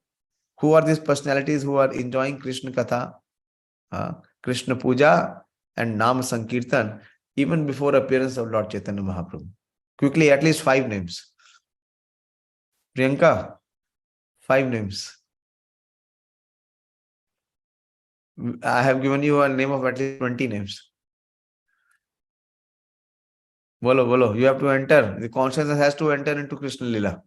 Who are these personalities who are enjoying Krishna Katha, Krishna Puja and Nama Sankirtan even before appearance of Lord Chaitanya Mahaprabhu? Quickly, at least 5 names. Priyanka, 5 names. I have given you a name of at least 20 names. Bolo, bolo. You have to enter. The consciousness has to enter into Krishna Lila.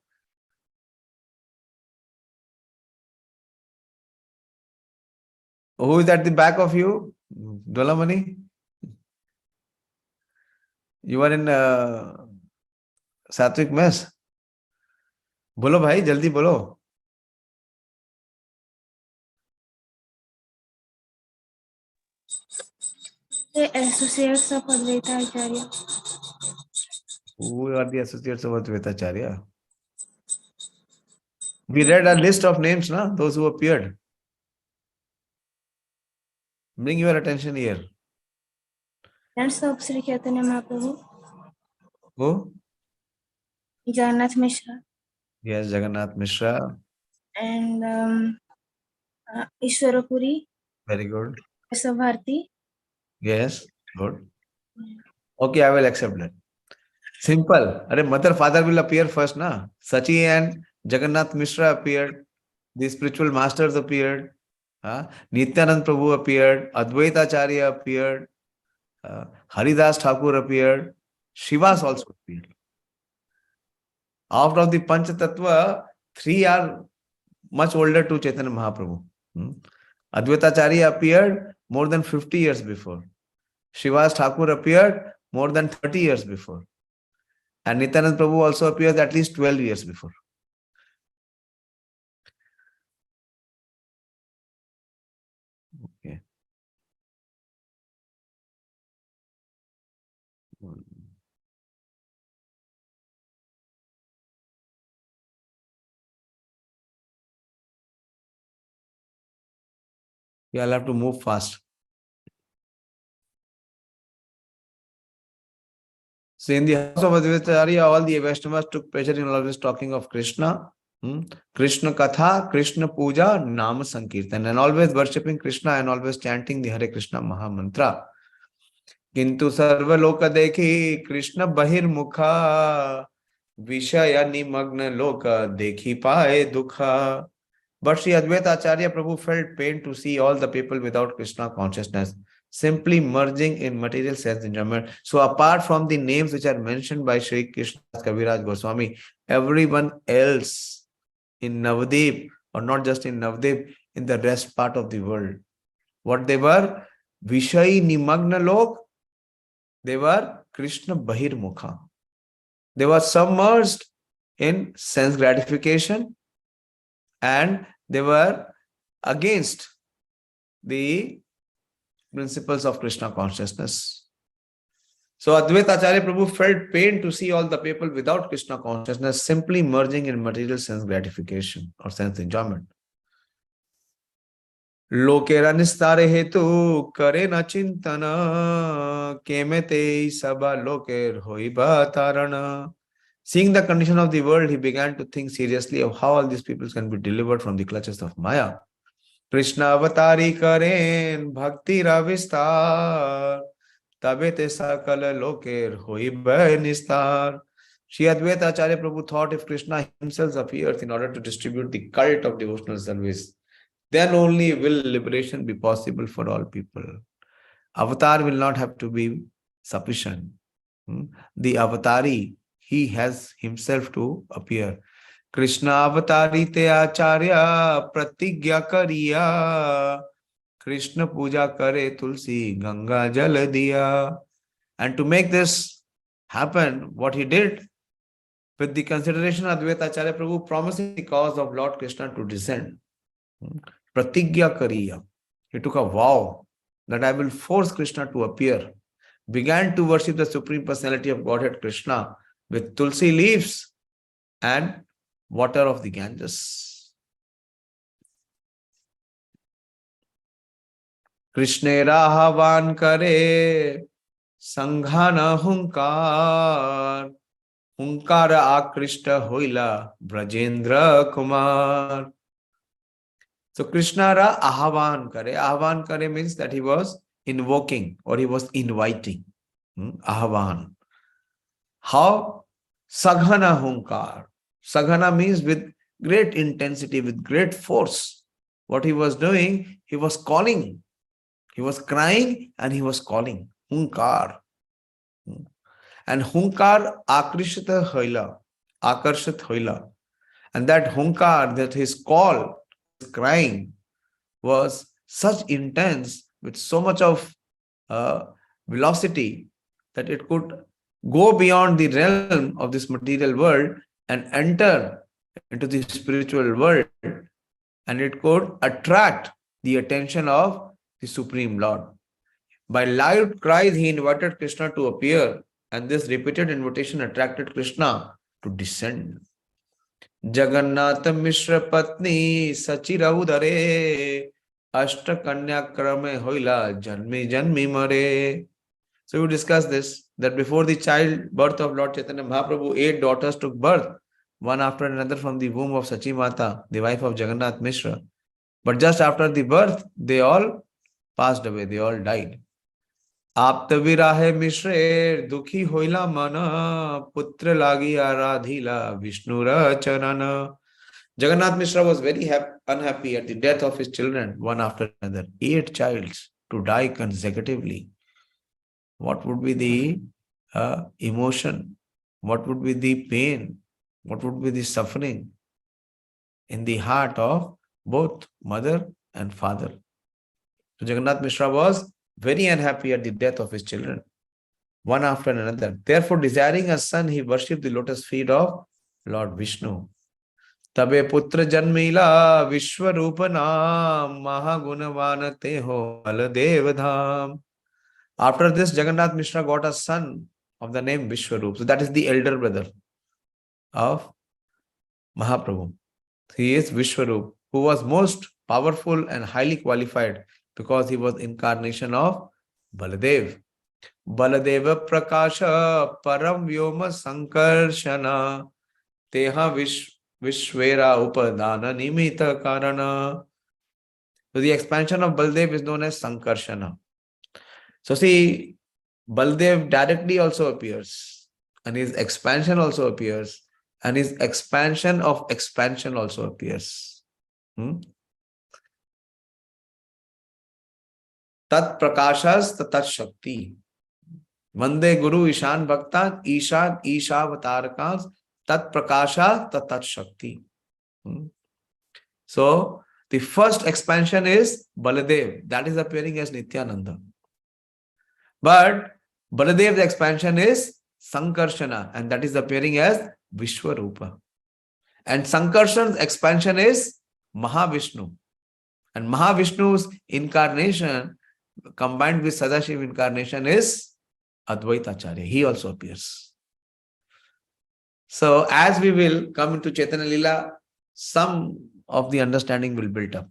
Who is at the back of you? Dolamani? You are in Sattvic mess. Bolo bhai, jaldi bolo. The associates of Advaita Acharya. Who are the associates of Advaita Acharya? We read a list of names, na? Those who appeared. Bring your attention here. Friends of Śrī Caitanya Mahaprabhu. Who? Jagannath Mishra. Yes, Jagannath Mishra. And Ishwarapuri. Very good. Bharti. Yes, good. Okay, I will accept that. Simple. Arey, mother, father will appear first, na? Sachi and Jagannath Mishra appeared. The spiritual masters appeared. Nityanand Prabhu appeared. Advaita Acharya appeared. Haridas Thakur appeared. Shivas also appeared. Out of the Panch Tattva, 3 are much older to Chaitanya Mahaprabhu. Advaita Acharya appeared more than 50 years before. Shivas Thakur appeared more than 30 years before. And Nityanand Prabhu also appears at least 12 years before. Okay. Yeah, I'll have to move fast. So in the house of Advaita Acharya, all the Vaishnavas took pleasure in always talking of Krishna, Krishna Katha, Krishna Puja, Nama Sankirtan, and always worshipping Krishna and always chanting the Hare Krishna Maha Mantra. Kintu sarva loka dekhi Krishna bahir mukha Vishaya nimagna loka dekhi pae dukha. But Sri Advaita Acharya Prabhu felt pain to see all the people without Krishna consciousness, simply merging in material sense enjoyment. So apart from the names which are mentioned by Sri Krishna Kaviraj Goswami, everyone else in Navadip, or not just in Navadip, in the rest part of the world, what they were? Vishayi Nimagna Lok, they were Krishna Bahir Mukha. They were submerged in sense gratification and they were against the principles of Krishna consciousness. So Advaita Acharya Prabhu felt pain to see all the people without Krishna consciousness simply merging in material sense gratification or sense enjoyment. Lokera nistare hetu kare na chintana kemete sabha loker hoiba tarana. Seeing the condition of the world, he began to think seriously of how all these people can be delivered from the clutches of Maya. Krishna avatari karen bhakti ravistar tabete sakala loker hoiba nistar. Sri Advaita Acharya Prabhu thought if Krishna himself appears in order to distribute the cult of devotional service, then only will liberation be possible for all people. Avatar will not have to be sufficient. The avatari, he has himself to appear. Krishna avatarite acharya pratigya kariya. Krishna puja kare tulsi ganga jal diya. And to make this happen, what he did, with the consideration of Advaita Acharya Prabhu promising the cause of Lord Krishna to descend. Pratigya kariya. He took a vow that I will force Krishna to appear. Began to worship the Supreme Personality of Godhead Krishna with tulsi leaves and water of the Ganges. Krishnera havan kare sanghana hunkar. Hunkara akrishta hoila Brajendra Kumar. So Krishna ra ahavan kare. Ahavan kare means that he was invoking or he was inviting. Ahavan. How? Saghana hunkar. Saghana means with great intensity, with great force. What he was doing, he was calling. He was crying and he was calling. Hunkar. And hunkar akrishita hoila. Akarshit hoila. And that hunkar, that his call, his crying, was such intense, with so much of velocity, that it could go beyond the realm of this material world and enter into the spiritual world, and it could attract the attention of the Supreme Lord. By loud cries, he invited Krishna to appear, and this repeated invitation attracted Krishna to descend. Jagannath Mishra Patni Sachira Udare Ashta Kanya Krame Hoila Janmi Janmi Mare. So we discussed this, that before the child birth of Lord Chaitanya Mahaprabhu, 8 daughters took birth, one after another from the womb of Sachi Mata, the wife of Jagannath Mishra. But just after the birth, they all passed away, they all died. Apta virahe Mishre dukhi hoila mana putra lagi aradhila Vishnura charana. Jagannath Mishra was very unhappy at the death of his children, one after another. 8 childs to die consecutively. What would be the emotion? What would be the pain? What would be the suffering in the heart of both mother and father? So Jagannath Mishra was very unhappy at the death of his children, one after another. Therefore, desiring a son, he worshipped the lotus feet of Lord Vishnu. Tabe putra janmila vishwarupana mahaguna teho Baladev dham. After this, Jagannath Mishra got a son of the name Vishwarup. So that is the elder brother of Mahaprabhu. He is Vishwarup, who was most powerful and highly qualified because he was incarnation of Baladev. Baladeva Prakasha Param Vyoma Sankarshana Teha Vishwera Upadana Nimita Karana. So the expansion of Baladev is known as Sankarshana. So see, Baldev directly also appears, and his expansion also appears, and his expansion of expansion also appears. Tat prakashas tat shakti. Vande Guru Ishan Bhakta Isha Vatarakas tat prakasha tat shakti. So the first expansion is Baladev, that is appearing as Nityananda. But Baladev's expansion is Sankarshana, and that is appearing as Vishwarupa. And Sankarshan's expansion is Mahavishnu. And Mahavishnu's incarnation combined with Sadashiv incarnation is Advaita Acharya. He also appears. So as we will come into Chaitanya Lila, some of the understanding will build up.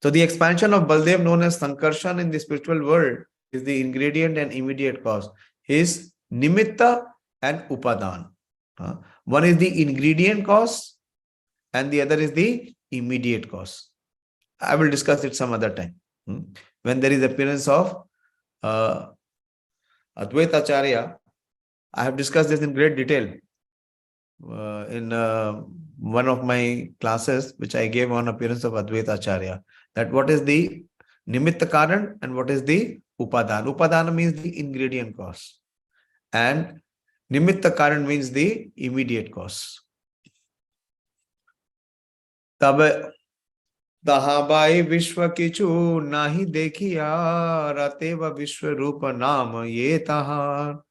So the expansion of Baldev, known as Sankarshan in the spiritual world, is the ingredient and immediate cause. Is Nimitta and Upadan. One is the ingredient cause and the other is the immediate cause. I will discuss it some other time. When there is appearance of Advaita Acharya, I have discussed this in great detail in one of my classes which I gave on appearance of Advaita Acharya. That what is the Nimitta Karan and what is the Upadan. Upadana means the ingredient cause. And Nimitta Karan means the immediate cause. Tab Tahabai Vishwa Kichu Nahi Dekhiya Rateva Vishwa Rupa Nama Ye Tahar.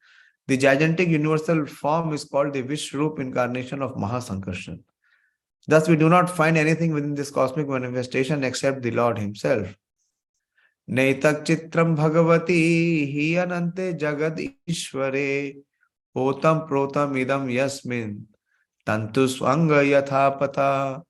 The gigantic universal form is called the Vishrup incarnation of Mahasankarshan. Thus, we do not find anything within this cosmic manifestation except the Lord Himself. Naitak Chitram Bhagavati Hiyanante Jagad Ishware Otam Protam Idam Yasmin Tantu Swanga Yathapata.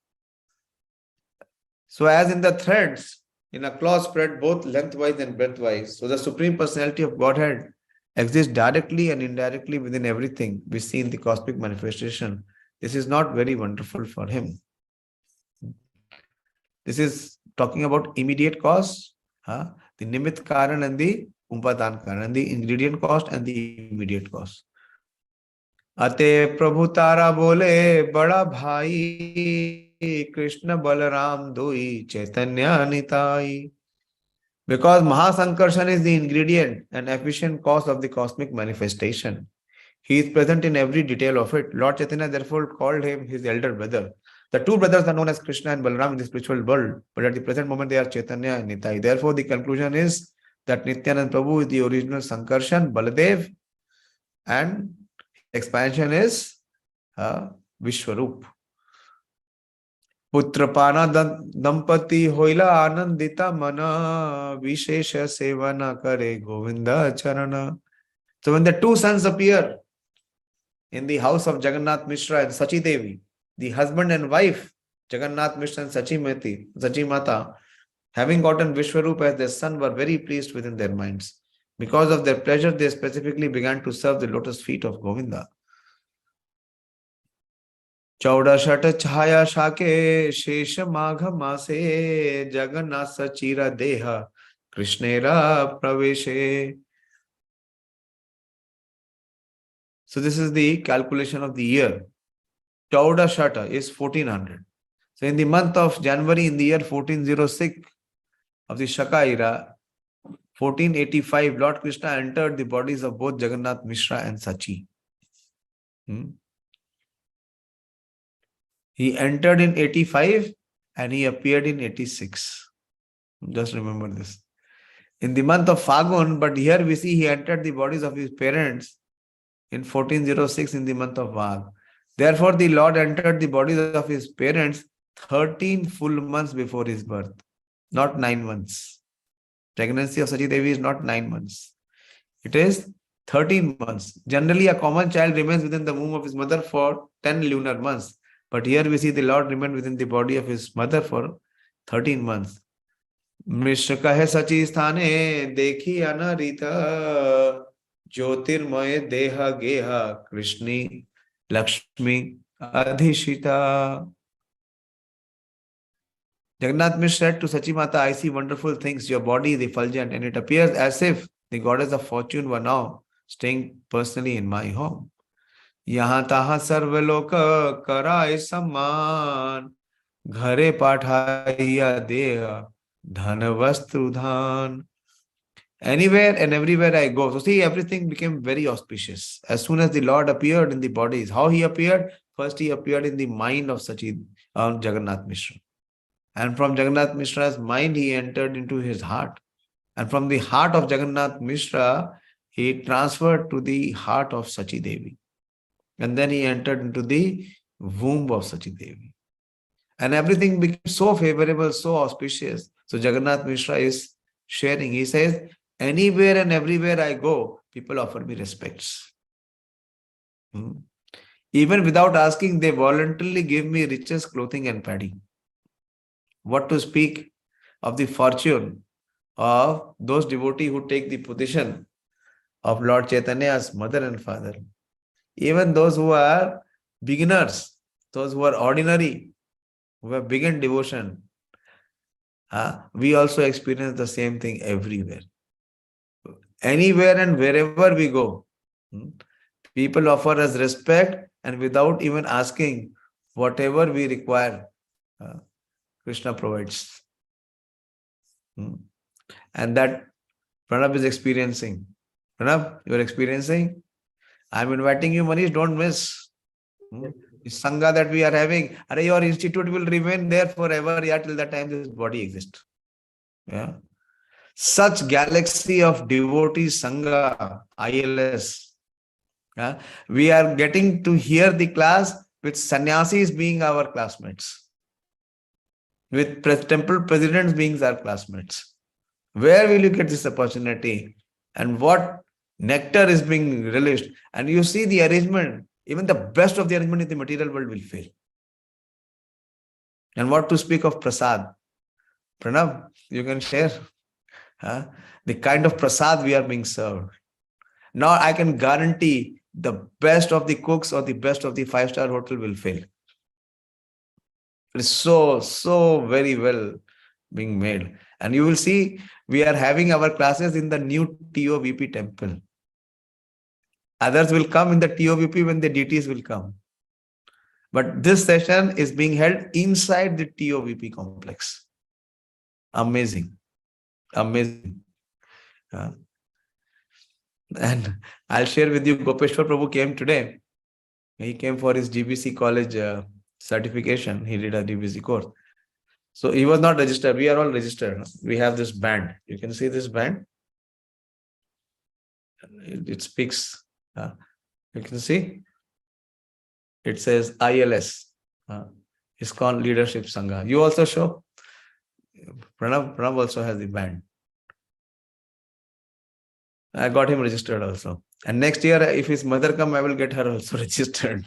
So, as in the threads in a cloth spread both lengthwise and breadthwise, so the Supreme Personality of Godhead exists directly and indirectly within everything we see in the cosmic manifestation. This is not very wonderful for him. This is talking about immediate cause, the Nimit Karan and the Umpadan Karan, and the ingredient cost and the immediate cause. Ate Prabhu Tara bole bada bhai Krishna Balaram doi Chaitanya Nitai. Because Mahasankarshan is the ingredient and efficient cause of the cosmic manifestation. He is present in every detail of it. Lord Chaitanya therefore called him his elder brother. The two brothers are known as Krishna and Balaram in the spiritual world, but at the present moment they are Chaitanya and Nitai. Therefore, the conclusion is that Nityanand Prabhu is the original Sankarshan, Baladev, and expansion is Vishwarup. Putrapana Dampati Hoila Anandita Mana Vishesha Sevana Kare Govinda Charana. So when the two sons appear in the house of Jagannath Mishra and Sachi Devi, the husband and wife, Jagannath Mishra and Sachi Mata, having gotten Vishwarup as their son, were very pleased within their minds. Because of their pleasure, they specifically began to serve the lotus feet of Govinda. Chauda Shata Chhaya Shake Shesha Magha Mase Jagannath Sachira Deha Krishnera Praveshe. So this is the calculation of the year. Chauda Shata is 1400. So in the month of January in the year 1406 of the Shaka era, 1485, Lord Krishna entered the bodies of both Jagannath Mishra and Sachi. He entered in 85 and he appeared in 86. Just remember this. In the month of Phagun, but here we see he entered the bodies of his parents in 1406 in the month of Vag. Therefore, the Lord entered the bodies of his parents 13 full months before his birth, not 9 months. Pregnancy of Sachi Devi is not 9 months. It is 13 months. Generally, a common child remains within the womb of his mother for 10 lunar months. But here we see the Lord remained within the body of his mother for 13 months. Mishra kahe Sachi sthane dekhi anarita Jyotirmaya deha geha Krishni Lakshmi Adhishita. Jagannath Mishra said to Sachi Mata, I see wonderful things. Your body is effulgent, and it appears as if the goddess of fortune were now staying personally in my home. Yahan taha sarvaloka karai samman ghare pathaiya deha dhana vastru dhan. Anywhere and everywhere I go. So see, everything became very auspicious. As soon as the Lord appeared in the bodies, how he appeared? First he appeared in the mind of Sachi Jagannath Mishra. And from Jagannath Mishra's mind, he entered into his heart. And from the heart of Jagannath Mishra, he transferred to the heart of Sachi Devi. And then he entered into the womb of Sachi Devi. And everything became so favorable, so auspicious. So Jagannath Mishra is sharing. He says, anywhere and everywhere I go, people offer me respects. Even without asking, they voluntarily give me riches, clothing and paddy. What to speak of the fortune of those devotees who take the position of Lord Chaitanya's mother and father. Even those who are beginners, those who are ordinary, who have begun devotion, we also experience the same thing everywhere. Anywhere and wherever we go, people offer us respect, and without even asking, whatever we require, Krishna provides. And that Pranab is experiencing. Pranab, you are experiencing? I'm inviting you, Manish, don't miss. The Sangha that we are having. Your institute will remain there forever, yeah, till the time this body exists. Yeah. Such galaxy of devotees, Sangha, ILS. Yeah. We are getting to hear the class with sannyasis being our classmates, with temple presidents being our classmates. Where will you get this opportunity? And what nectar is being relished? And you see the arrangement, even the best of the arrangement in the material world will fail. And what to speak of prasad? Pranav, you can share the kind of prasad we are being served. Now I can guarantee the best of the cooks or the best of the 5-star hotel will fail. It is so very well being made. And you will see we are having our classes in the new TOVP temple. Others will come in the TOVP when the deities will come. But this session is being held inside the TOVP complex. Amazing. Amazing. And I'll share with you, Gopeshwar Prabhu came today. He came for his GBC college certification. He did a GBC course. So he was not registered. We are all registered. We have this band. You can see this band. It speaks. You can see. It says ILS. It's called Leadership Sangha. You also show. Pranav also has the band. I got him registered also. And next year, if his mother come, I will get her also registered.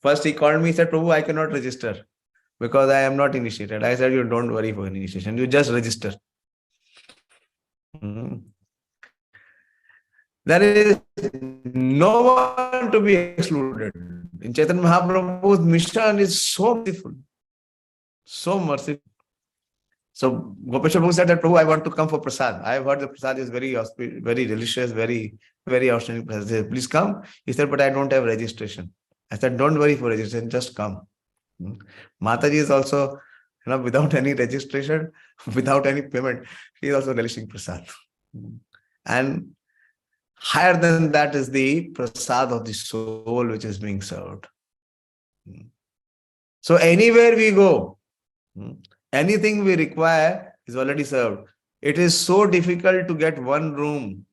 First, he called me, he said, Prabhu, I cannot register because I am not initiated. I said, you don't worry for initiation. You just register. There is no one to be excluded. In Chaitanya Mahaprabhu's mission is so merciful. So merciful. So Gopeshwar Prabhu said that, Prabhu, I want to come for prasad. I have heard the prasad is very delicious, very outstanding. Said, please come. He said, but I don't have registration. I said, don't worry for registration, just come. Mataji is also, without any registration, without any payment, he is also relishing prasad. And higher than that is the prasad of the soul which is being served. So anywhere we go, anything we require is already served. It is so difficult to get one room.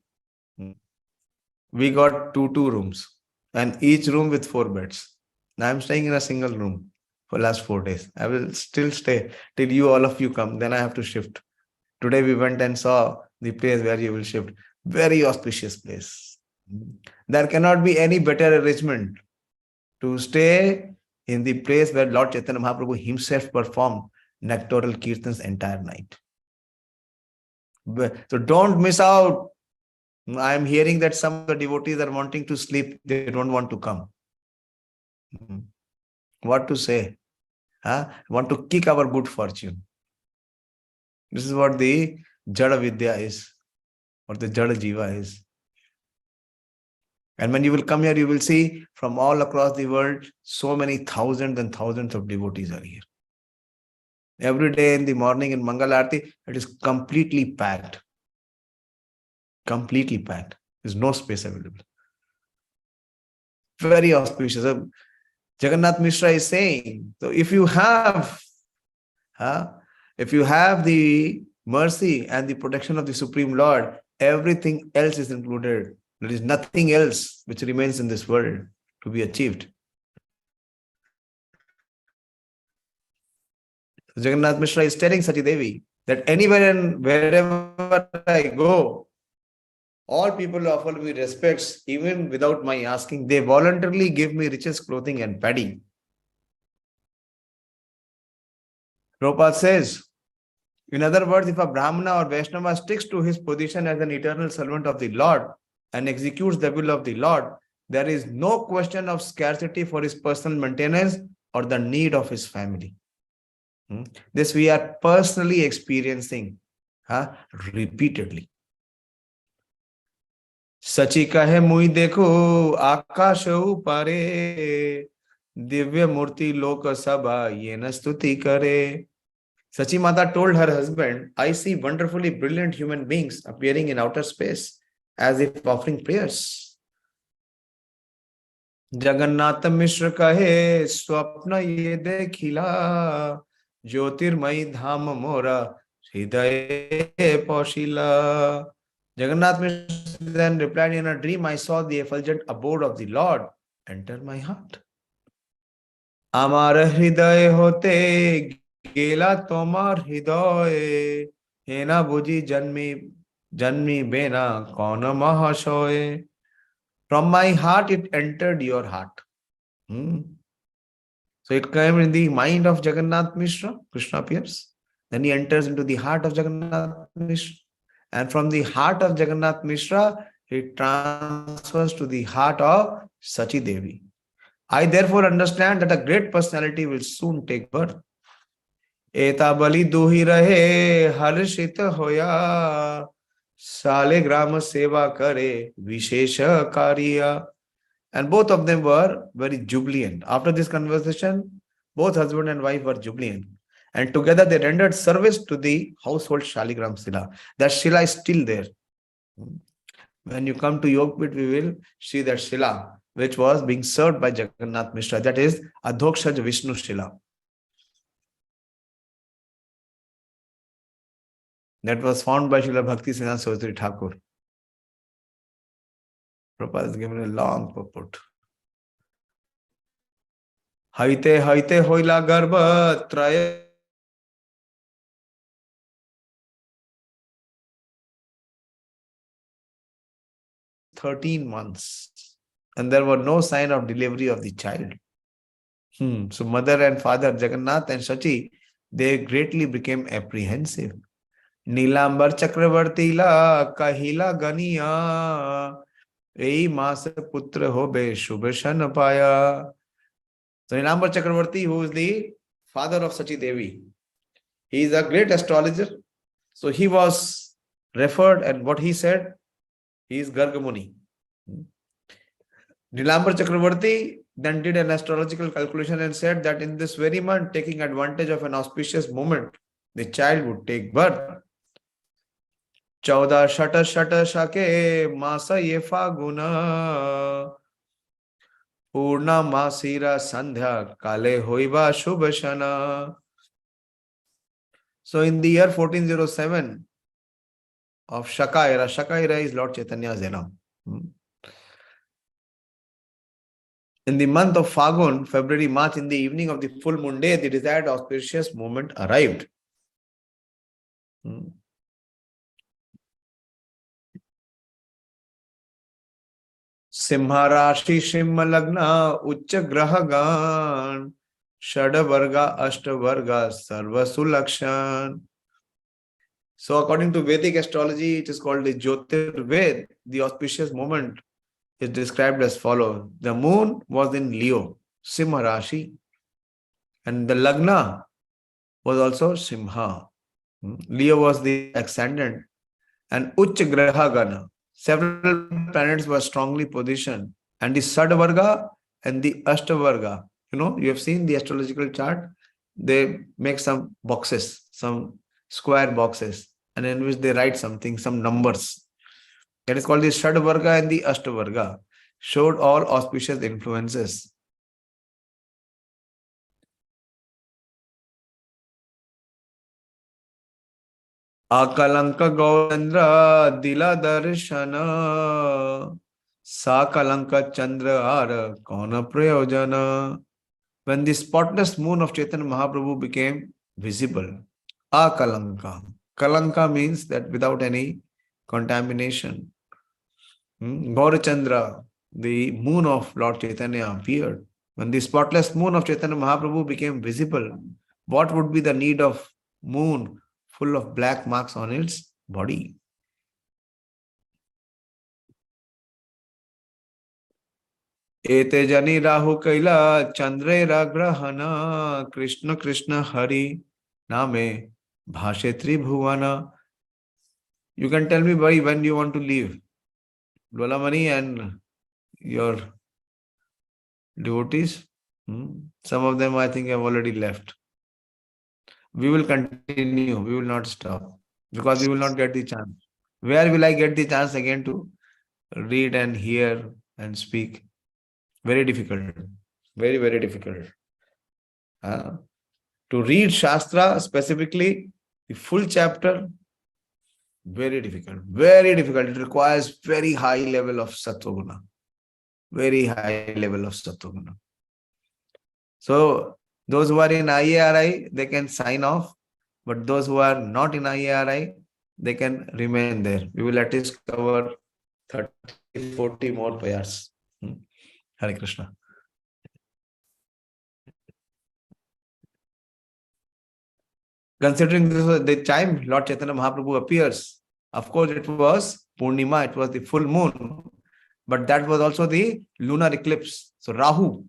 We got two rooms and each room with 4 beds. Now I'm staying in a single room for last 4 days. I will still stay till all of you come. Then I have to shift. Today we went and saw the place where you will shift. Very auspicious place. There cannot be any better arrangement to stay in the place where Lord Chaitanya Mahaprabhu himself performed nectaral kirtans entire night. So don't miss out. I am hearing that some of the devotees are wanting to sleep. They don't want to come. What to say? Want to kick our good fortune. This is what the Jada Vidya is, or the Jada Jiva is. And when you will come here, you will see from all across the world, so many thousands and thousands of devotees are here. Every day in the morning in Mangal Aarti, it is completely packed. Completely packed. There's no space available. Very auspicious. Jagannath Mishra is saying, so if you have the mercy and the protection of the Supreme Lord, everything else is included. There is nothing else which remains in this world to be achieved. Jagannath Mishra is telling Sati Devi that anywhere and wherever I go, all people offer me respects even without my asking. They voluntarily give me riches, clothing and padding. Prabhupada says, in other words, if a Brahmana or Vaishnava sticks to his position as an eternal servant of the Lord and executes the will of the Lord, there is no question of scarcity for his personal maintenance or the need of his family. This we are personally experiencing repeatedly. Sachi kahe mui dekho akashu pare divya murti loka sabha yena stuti kare. Sachi Mata told her husband, I see wonderfully brilliant human beings appearing in outer space as if offering prayers. Jagannath Mishra कहे स्वप्न ये देखिला, ज्योतिर्मयी धाम मोरा हृदय पौशिला. Jagannath Mishra then replied, in a dream I saw the effulgent abode of the Lord enter my heart. Amar hriday hote gela tomar hriday, hena buji janmi bena kauna mahashoy. From my heart it entered your heart. So it came in the mind of Jagannath Mishra, Krishna appears. Then he enters into the heart of Jagannath Mishra. And from the heart of Jagannath Mishra, it transfers to the heart of Sachi Devi. I therefore understand that a great personality will soon take birth. Eta bali duhi rahe harshita hoya, sale grama seva kare vishesha kariya. And both of them were very jubilant. After this conversation, both husband and wife were jubilant. And together they rendered service to the household Shaligram Shila. That Shila is still there. When you come to Yogpit, we will see that Shila, which was being served by Jagannath Mishra. That is Adhokshaj Vishnu Shila. That was found by Srila Bhakti Siddhanta Saraswati Thakur. Prabhupada has given a long purport. Haite haite hoila garbha traya 13 months, and there were no sign of delivery of the child. So mother and father, Jagannath and Sachi, they greatly became apprehensive. Nilambar Chakravarti la kahila ganiya, ei mas putra hobe shubhashan paya. So Nilambar Chakravarti, who is the father of Sachi Devi, he is a great astrologer. So he was referred, and what he said, he is Gargamuni. Nilambar Chakravarti then did an astrological calculation and said that in this very month, taking advantage of an auspicious moment, the child would take birth. Chauda shata shata shake masa yefa guna, purna masira sandhya kale hoiva shubhashana. So in the year 1407 of Shaka era is Lord Chaitanya's era. In the month of Fagun, February, March, in the evening of the full moon day, the desired auspicious moment arrived. Simha Rashi Simha Lagna Ucha Grahagan Shada Varga Ashta Varga Sarva Sulakshan. So according to Vedic astrology, it is called the Jyotir Ved. The auspicious moment is described as follows. The moon was in Leo, Simha Rashi, and the Lagna was also Simha. Leo was the ascendant, and Ucha Grahagana. Several planets were strongly positioned, and the Sadvarga and the Ashtavarga. You have seen the astrological chart. They make some boxes, some square boxes, and in which they write something, some numbers. That is called the Shadvarga and the Ashtavarga. Showed all auspicious influences. Akalanka Gaurandra Dila Darshana Sakalanka Chandra Ara Kauna Prayojana. When the spotless moon of Chaitanya Mahaprabhu became visible, Akalanka. Kalanka means that without any contamination. Gaurachandra, the moon of Lord Chaitanya, appeared. When the spotless moon of Chaitanya Mahaprabhu became visible, what would be the need of moon full of black marks on its body? Ete jani rahu kaila chandre ragrahana Krishna Krishna Hari name bhashetri bhuvana. You can tell me why, when you want to leave. Lolamani and your devotees, some of them I think have already left. We will continue, we will not stop, because we will not get the chance. Where will I get the chance again to read and hear and speak? Very difficult. Very, very difficult. To read Shastra, specifically the full chapter, very difficult. Very difficult. It requires very high level of Sattva-guna. Very high level of Sattva-guna. So, those who are in IARI, they can sign off. But those who are not in IARI, they can remain there. We will at least cover 30, 40 more prayers. Hare Krishna. Considering this, the time Lord Chaitanya Mahaprabhu appears, of course it was Purnima, it was the full moon, but that was also the lunar eclipse. So Rahu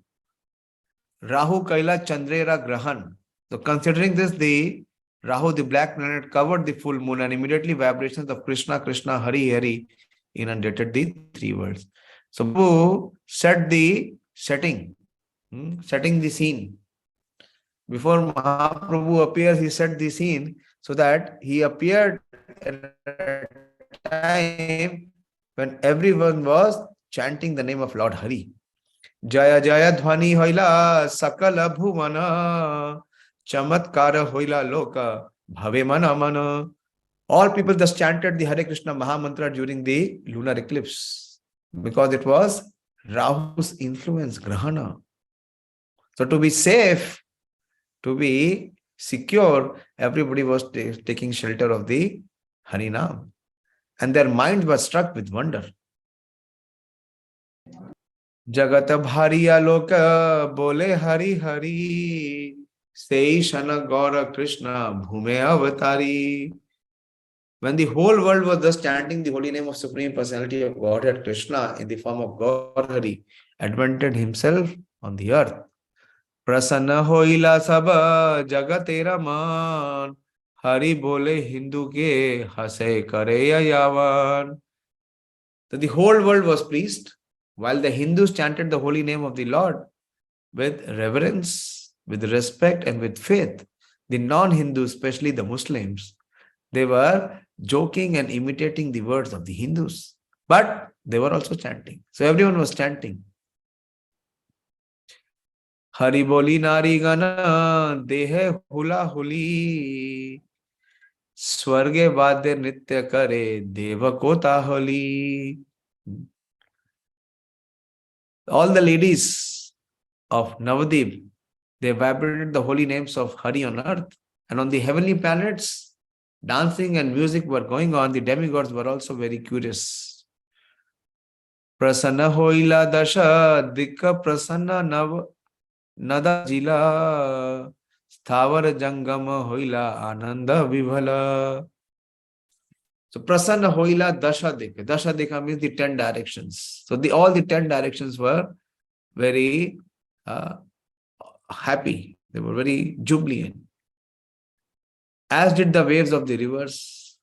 Kaila Chandrera Grahan. So considering this, the Rahu, the black planet, covered the full moon, and immediately vibrations of Krishna, Krishna, Hari, Hari inundated the three worlds. So Prabhu set the setting the scene. Before Mahaprabhu appears, he set the scene so that he appeared at a time when everyone was chanting the name of Lord Hari. Jaya Jaya Dhvani Hoila Sakala Bhuvana Chamatkara Hoila Loka Bhave Mana Mana. All people just chanted the Hare Krishna Mahamantra during the lunar eclipse because it was Rahu's influence, Grahana. So to be safe, to be secure, everybody was taking shelter of the Harinam. And their minds were struck with wonder. Jagata bhariya loka bole Hari Hari Sei Shana Gaura Krishna Bhume Avatari. When the whole world was just chanting the holy name of Supreme Personality of Godhead, Krishna in the form of Gaur Hari advented himself on the earth. Prasanna hoila saba jagatera man Hari bole Hindu ke hase kareya yavan. So the whole world was pleased while the Hindus chanted the holy name of the Lord with reverence, with respect and with faith. The non-Hindus, especially the Muslims, they were joking and imitating the words of the Hindus. But they were also chanting. So everyone was chanting. Hari boli nari gana dehe hula huli Swarge vadya nitya kare deva kota holi. All the ladies of Navadip, they vibrated the holy names of Hari on earth. And on the heavenly planets, dancing and music were going on. The demigods were also very curious. Prasanna hoila dasha dikka prasanna nada jila sthavar jangama hoila ananda vivala. So prasanna hoila dasha dikka. Dasha dikka means the 10 directions. So all the 10 directions were very happy. They were very jubilant. As did the waves of the rivers.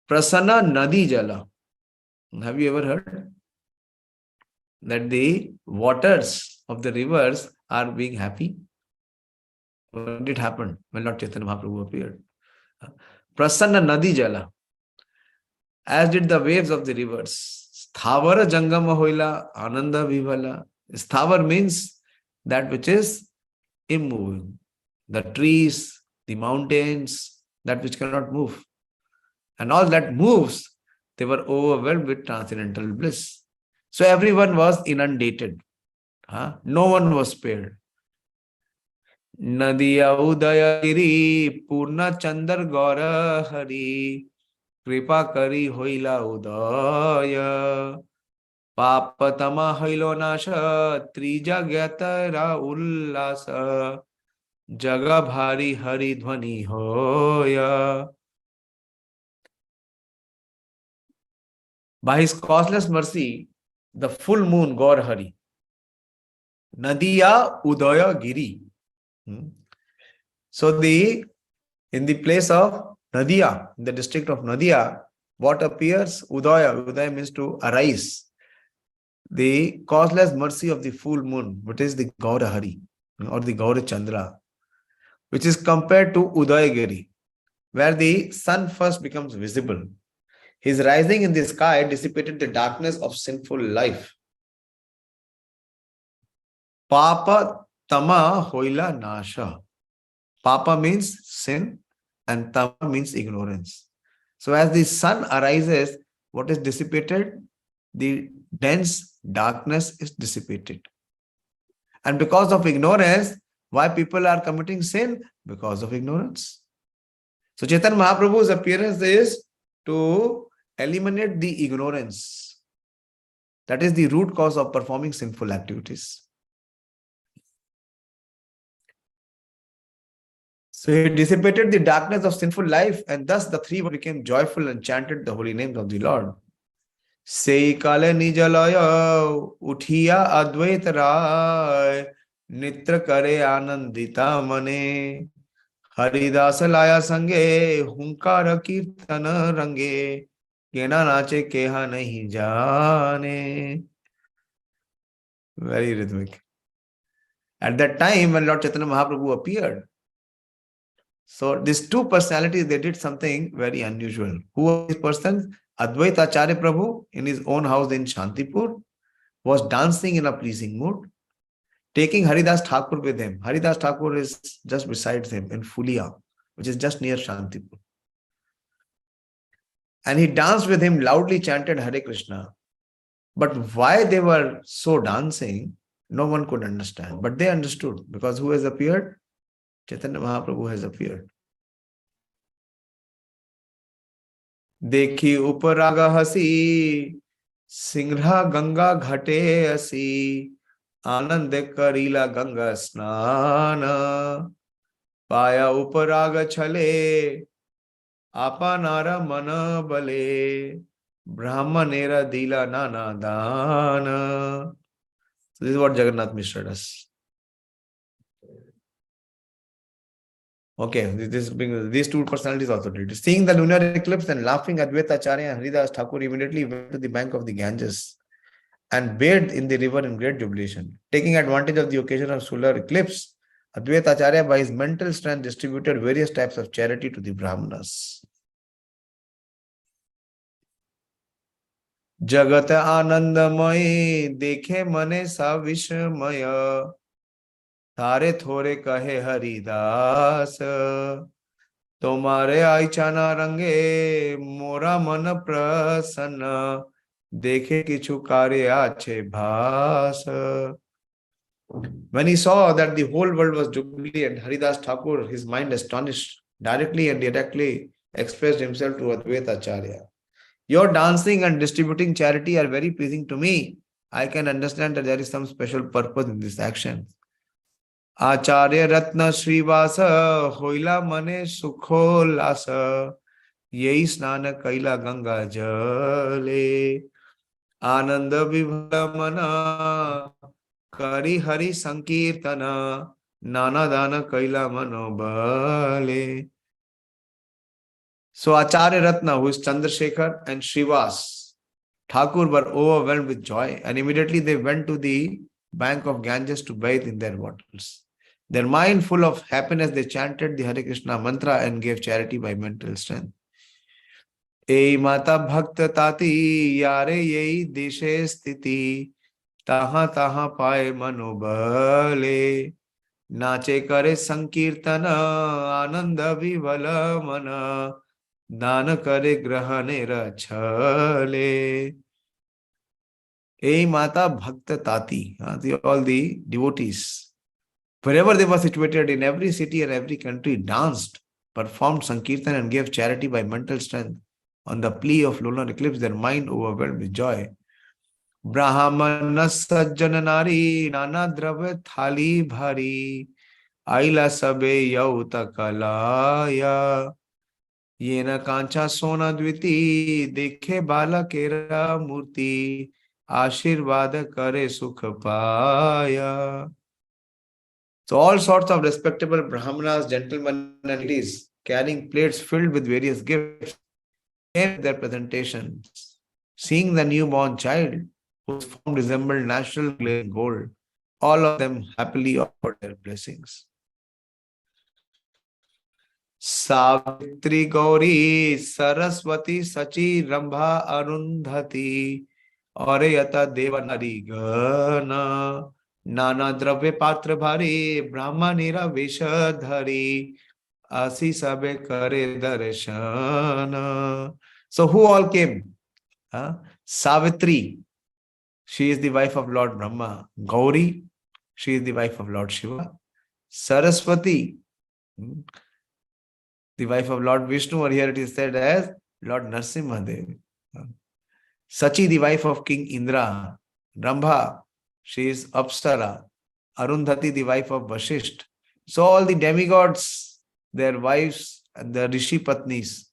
Prasanna nadi jala. Have you ever heard that the waters of the rivers are being happy? When did it happen? When Lord Chaitanya Mahaprabhu appeared. Prasanna nadi jala. As did the waves of the rivers. Sthavara jangama hoila ananda vivala. Sthavar means that which is immoving. The trees, the mountains, that which cannot move. And all that moves, they were overwhelmed with transcendental bliss. So everyone was inundated. No one was spared. Nadiya udaya giri purna chandar gaura hari kripa kari hoila udaya papatama hoilo nasha trija gyatara ullasa jaga bhari hari dhvani hoya. By his causeless mercy, the full moon Gaur Hari, Nadiya Udaya Giri. So in the place of Nadiya, in the district of Nadiya, what appears? Udaya. Udaya means to arise. The causeless mercy of the full moon, which is the Gaur Hari or the Gaur Chandra, which is compared to Udayagiri, where the sun first becomes visible. His rising in the sky dissipated the darkness of sinful life. Papa tama hoila nasha. Papa means sin and tama means ignorance. So as the sun arises, what is dissipated? The dense darkness is dissipated. And because of ignorance, why people are committing sin? Because of ignorance. So Chaitanya Mahaprabhu's appearance is to eliminate the ignorance. That is the root cause of performing sinful activities. So he dissipated the darkness of sinful life, and thus the three became joyful and chanted the holy names of the Lord. Sei kale nijalaya uthiya advait ray nitra kare anandita mane Haridasa laya sange hunkara kirtana range kena nache keha nahi jane. Very rhythmic. At that time when Lord Chaitanya Mahaprabhu appeared, so these two personalities, they did something very unusual. Who was this person? Advaita Acharya Prabhu in his own house in Shantipur was dancing in a pleasing mood, taking Haridas Thakur with him. Haridas Thakur is just beside him in Fulia, which is just near Shantipur. And he danced with him, loudly chanted Hare Krishna. But why they were so dancing, no one could understand. But they understood, because who has appeared? Chaitanya Mahaprabhu has appeared. Dekhi uparaga hasi, Singha Ganga ghate asi, Anand karila Ganga snana, Paya uparaga chale, Apanara mana bale, Brahmanera dila nana dana. So this is what Jagannath Mishra does. Okay, these two personalities also did. Seeing the lunar eclipse and laughing, Advaita Acharya and Haridas Thakur immediately went to the bank of the Ganges and bathed in the river in great jubilation. Taking advantage of the occasion of solar eclipse, Advaita Acharya by his mental strength distributed various types of charity to the Brahmanas. Jagat Anandamaya dekhe mane savishamaya Thare thore kahe Haridas Tomare aichana range mora mana prasanna dekhe kichu karya ache bhas. When he saw that the whole world was jubilant, Haridas Thakur, his mind astonished, directly and directly expressed himself to Advaita Acharya. Your dancing and distributing charity are very pleasing to me. I can understand that there is some special purpose in this action. Acharya Ratna Srivasa Hoila Mane Sukho Lasa Yei Snana Kaila Ganga Jale Ananda Vibhala Mana Kari Hari Sankirtana Nana Dana Kaila Manobale. So Acharya Ratna, who is Chandrasekhar, and Srivas Thakur were overwhelmed with joy, and immediately they went to the bank of Ganges to bathe in their waters. Their mind full of happiness, they chanted the Hare Krishna mantra and gave charity by mental strength. Ei Mata Bhakta Tati Yare Yei Deshe Sthiti Taha Taha Paye Manobale Nache Kare Sankirtana Ananda Vivala Mana Dana Kare Grahanera Chale. Ei Mata Bhakta Tati, all the devotees, wherever they were situated in every city and every country, danced, performed Sankirtan and gave charity by mental strength. On the plea of lunar eclipse, their mind overwhelmed with joy. Brahmana sajjana nari nana dravya thali bhari aila sabe yauta kalaya yena kancha sona dviti dekhe bala kera murti ashirvada kare sukha paya. So all sorts of respectable Brahmanas, gentlemen and ladies carrying plates filled with various gifts came with their presentations. Seeing the newborn child, whose form resembled natural glowing gold, all of them happily offered their blessings. Savitri Gauri Saraswati Sachi Rambha Arundhati Arayata Devanari Gana Nana dravya patra bhari, Brahmanira veshadhari, Asi sabe kare darshana. So who all came? Savitri, she is the wife of Lord Brahma. Gauri, she is the wife of Lord Shiva. Saraswati, the wife of Lord Vishnu, or here it is said as Lord Narasimhadev. Sachi, the wife of King Indra. Rambha, she is Apsara. Arundhati, the wife of Vashisht. So all the demigods, their wives, and the Rishi Patnis,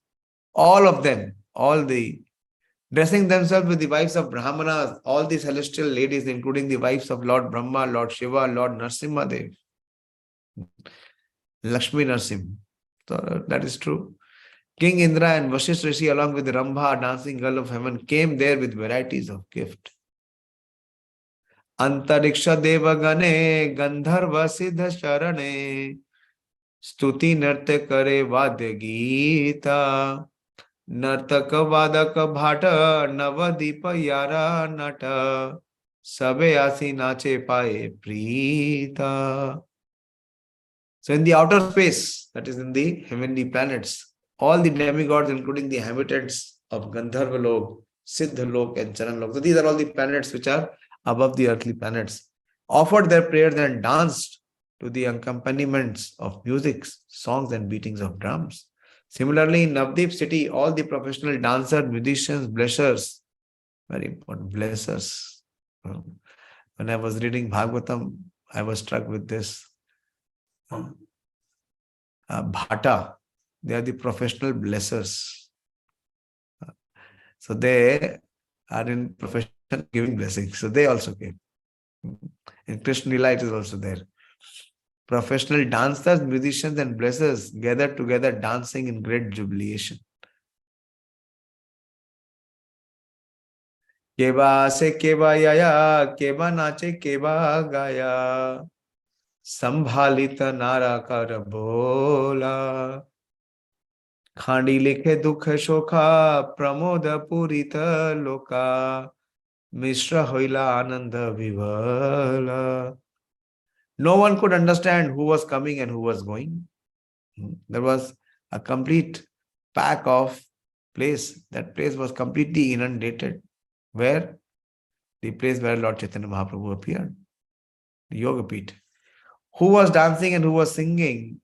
all of them, all the dressing themselves with the wives of Brahmanas, all the celestial ladies, including the wives of Lord Brahma, Lord Shiva, Lord Narasimhadev, Lakshmi Narasimha. So that is true. King Indra and Vashisht Rishi, along with Rambha, dancing girl of heaven, came there with varieties of gift. Antariksha Devagane, Gandharva Siddha Sharane, Stuti Nartya Kare Vadya Gita, Nartaka Vadaka Bhata, Navadipa Yara Nata, Sabe Asi Nache Pae Prita. So in the outer space, that is in the heavenly planets, all the demigods, including the inhabitants of Gandharva Lok, Siddha Lok and Charan Lok, so these are all the planets which are above the earthly planets, offered their prayers and danced to the accompaniments of music, songs and beatings of drums. Similarly, in Navdeep city, all the professional dancers, musicians, blessers, very important, blessers. When I was reading Bhagavatam, I was struck with this. Bhata, they are the professional blessers. So they are in profession giving blessings. So they also came. In Krishna Lila, it is also there. Professional dancers, musicians and blessers gathered together dancing in great jubilation. Keva se keva yaya, keva nache keva gaya, sambhalita nara kar bola, khandi likhe dukha shokha, pramoda purita loka, mishra hoila ananda vivala. No one could understand who was coming and who was going. There was a complete pack of place. That place was completely inundated. Where? The place where Lord Chaitanya Mahaprabhu appeared. The Yoga Pit. Who was dancing and who was singing,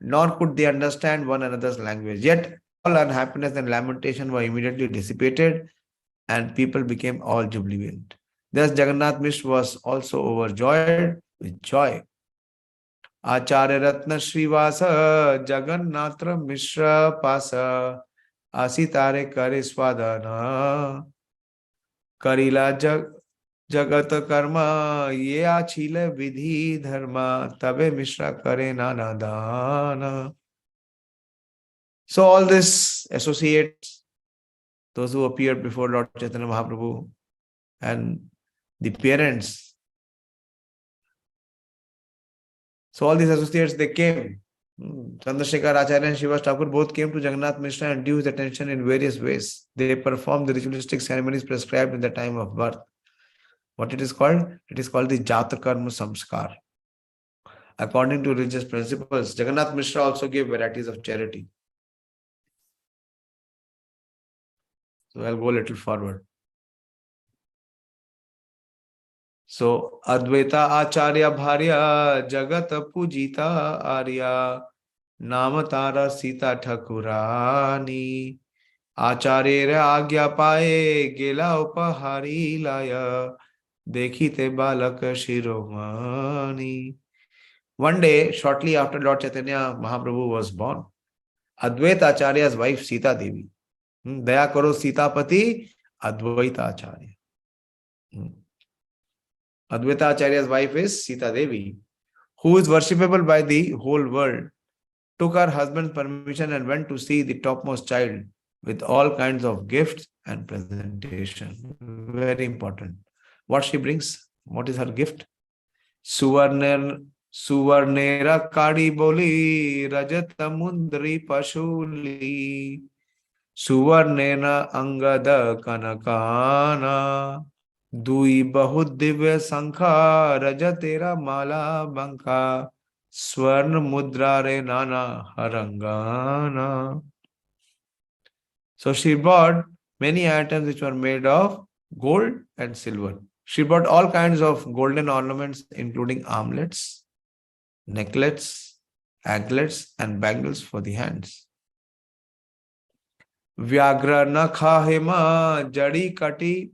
nor could they understand one another's language. Yet all unhappiness and lamentation were immediately dissipated and people became all jubilant. Thus Jagannath Mishra was also overjoyed with joy. Acharya Ratna Srivasa Jagannatra Mishra Pasa Asitare Kare Swadana Karila Jagat Karma Ye Achila Vidhi Dharma Tabe Mishra Kare Nanadana. So all this associates those who appeared before Lord Chaitanya Mahaprabhu and the parents. So all these associates, they came. Chandrasekhar Acharya and Shiva Thakur both came to Jagannath Mishra and drew his attention in various ways. They performed the ritualistic ceremonies prescribed in the time of birth. What it is called? It is called the Jata Karma Samskar. According to religious principles, Jagannath Mishra also gave varieties of charity. So I'll go a little forward. So Advaita Acharya Bharya Jagata Pujita Arya Namatara Sita Thakurani Acharya Agya Pae Gela Upahari Laya Dekhite Balak Shiromani. One day, shortly after Lord Chaitanya Mahaprabhu was born, Advaita Acharya's wife Sita Devi, Daya Karo Sitapati Advaita Acharya. Advaita Acharya's wife is Sita Devi, who is worshipable by the whole world, took her husband's permission and went to see the topmost child with all kinds of gifts and presentation. Very important. What she brings? What is her gift? Suvarnera Kadi Boli Rajata Mundri Pashuli Suvarnena Angada Kanakana Dui bahut divya sankha raja tera mala banka swarna mudra re nana harangana. So she brought many items which were made of gold and silver. She brought all kinds of golden ornaments, including armlets, necklets, anklets, and bangles for the hands. Vyagra nakha hema jadi kati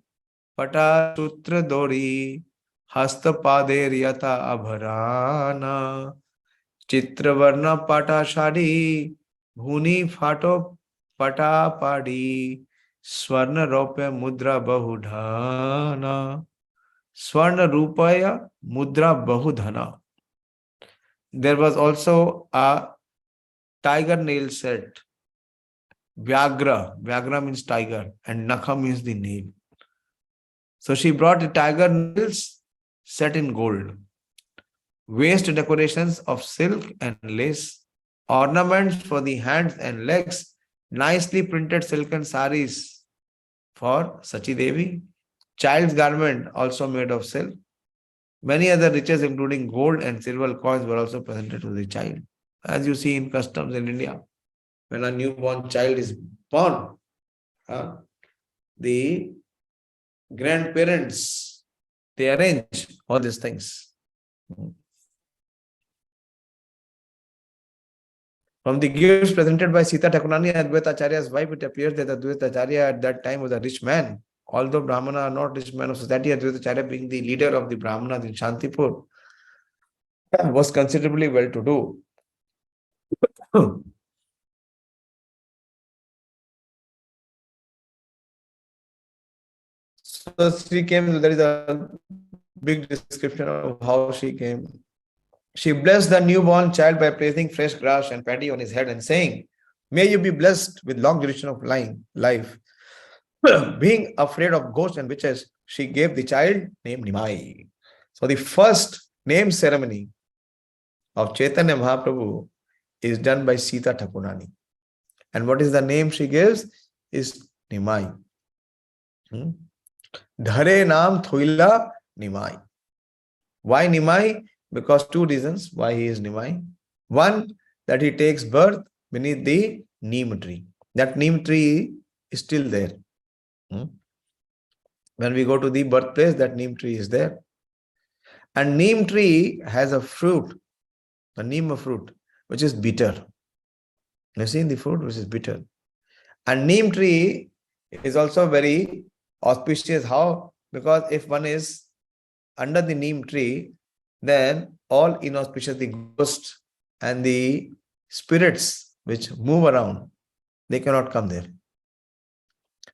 pata sutra dori hasta pader yata abharana chitravarna pata shadi bhuni phato pata padi swarna rupya mudra bahudhana. Swarna rupaya mudra bahudhana. There was also a tiger nail set. Vyagra. Vyagra means tiger and Nakha means the nail. So she brought the tiger nails set in gold. Waist decorations of silk and lace. Ornaments for the hands and legs. Nicely printed silken saris for Sachi Devi. Child's garment also made of silk. Many other riches including gold and silver coins were also presented to the child. As you see in customs in India, when a newborn child is born, the grandparents, they arrange all these things. From the gifts presented by Sita Thakurani and Advaita Acharya's wife, it appears that Advaita Acharya at that time was a rich man. Although Brahmana are not rich men of society, Advaita Acharya, being the leader of the Brahmanas in Shantipur, was considerably well-to-do. So she came, there is a big description of how she came. She blessed the newborn child by placing fresh grass and paddy on his head and saying, "May you be blessed with long duration of life." Being afraid of ghosts and witches, she gave the child name Nimai. So the first name ceremony of Chaitanya Mahaprabhu is done by Sita Thakurani. And what is the name she gives? Is Nimai. Dhare naam Thoila Nimai. Why Nimai? Because two reasons why he is Nimai. One, that he takes birth beneath the neem tree. That neem tree is still there. When we go to the birthplace, that neem tree is there. And neem tree has a fruit, a neem fruit, which is bitter. You've seen the fruit, which is bitter. And neem tree is also very auspicious. How? Because if one is under the neem tree, then all inauspicious, the ghosts and the spirits which move around, they cannot come there.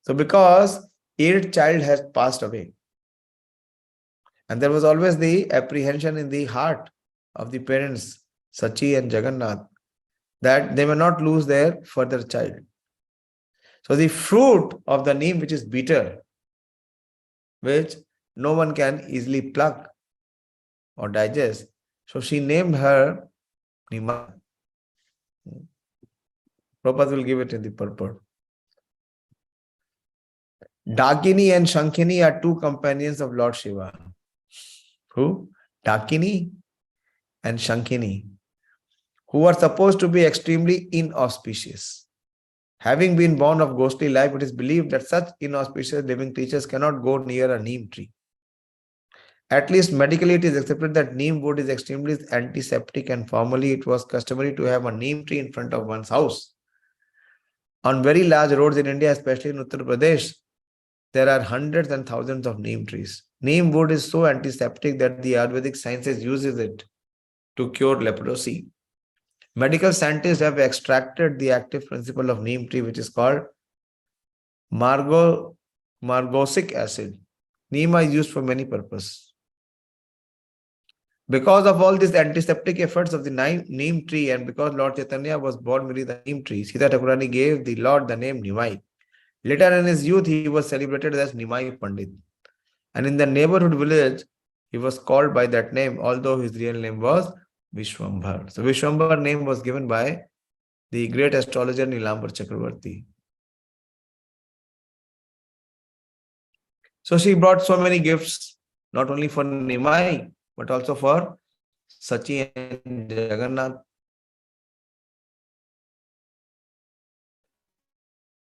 So because each child has passed away, and there was always the apprehension in the heart of the parents, Sachi and Jagannath, that they may not lose their further child. So the fruit of the neem, which is bitter, which no one can easily pluck or digest, so she named her Nima. Prabhupada will give it in the purport. Dakini and Shankini are two companions of Lord Shiva. Who? Dakini and Shankini, who are supposed to be extremely inauspicious. Having been born of ghostly life, it is believed that such inauspicious living creatures cannot go near a neem tree. At least medically, it is accepted that neem wood is extremely antiseptic, and formerly it was customary to have a neem tree in front of one's house. On very large roads in India, especially in Uttar Pradesh, there are hundreds and thousands of neem trees. Neem wood is so antiseptic that the Ayurvedic sciences uses it to cure leprosy. Medical scientists have extracted the active principle of neem tree, which is called margosic acid. Neem is used for many purposes. Because of all these antiseptic efforts of the neem tree, and because Lord Chaitanya was born beneath the neem tree, Sita Thakurani gave the Lord the name Nimai. Later in his youth, he was celebrated as Nimai Pandit. And in the neighborhood village, he was called by that name, although his real name was Vishwambhar. So Vishwambhar name was given by the great astrologer Nilambar Chakravarti. So she brought so many gifts, not only for Nimai, but also for Sachi and Jagannath.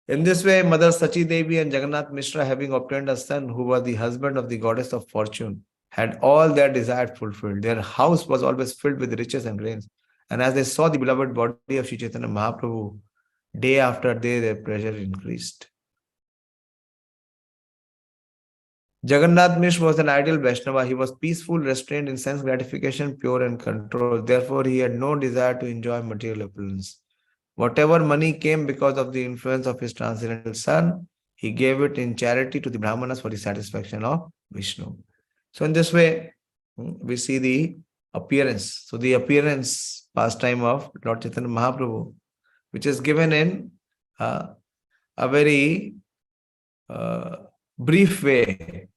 In this way, Mother Sachi Devi and Jagannath Mishra, having obtained a son who was the husband of the goddess of fortune, had all their desires fulfilled. Their house was always filled with riches and grains. And as they saw the beloved body of Śrī Caitanya Mahāprabhu, day after day their pleasure increased. Jagannath Mishra was an ideal Vaishnava. He was peaceful, restrained in sense gratification, pure and controlled. Therefore, he had no desire to enjoy material opulence. Whatever money came because of the influence of his transcendental son, he gave it in charity to the Brahmanas for the satisfaction of Vishnu. So in this way, we see the appearance. So the appearance pastime of Lord Chaitanya Mahaprabhu, which is given in a very brief way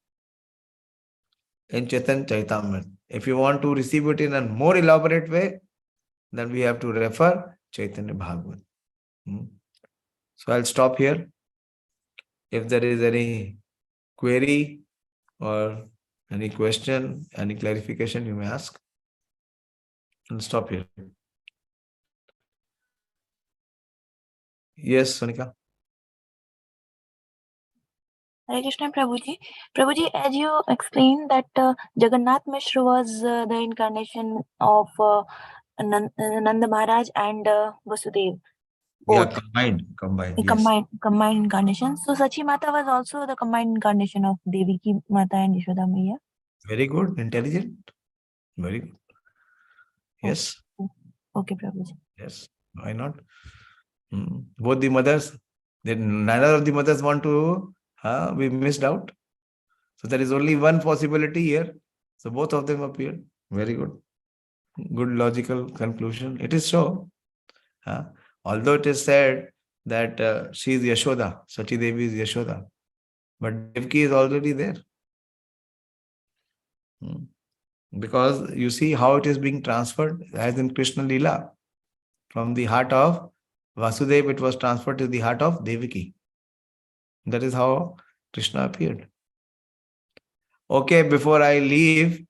in Caitanya-Caritāmṛta. If you want to receive it in a more elaborate way, then we have to refer Chaitanya Bhagavat. So I'll stop here. If there is any query or any question, any clarification, you may ask. I'll stop here. Yes, Sonika. Hare Krishna, Prabhuji. Prabhuji, as you explained that Jagannath Mishra was the incarnation of Nanda Maharaj and Vasudev. Yeah, Both. combined. A Yes. combined incarnation. So Sachi Mata was also the combined incarnation of Devaki Mata and Yashoda Maiya. Very good, intelligent. Very good. Yes. Okay, Prabhuji. Yes. Why not? Both the mothers, neither of the mothers want to be missed out. So there is only one possibility here. So both of them appear. Very good. Good logical conclusion. It is so. Although it is said that she is Yashoda, Sachi Devi is Yashoda, but Devaki is already there. Because you see how it is being transferred as in Krishna Leela. From the heart of Vasudeva, it was transferred to the heart of Devaki. That is how Krishna appeared. Okay, before I leave,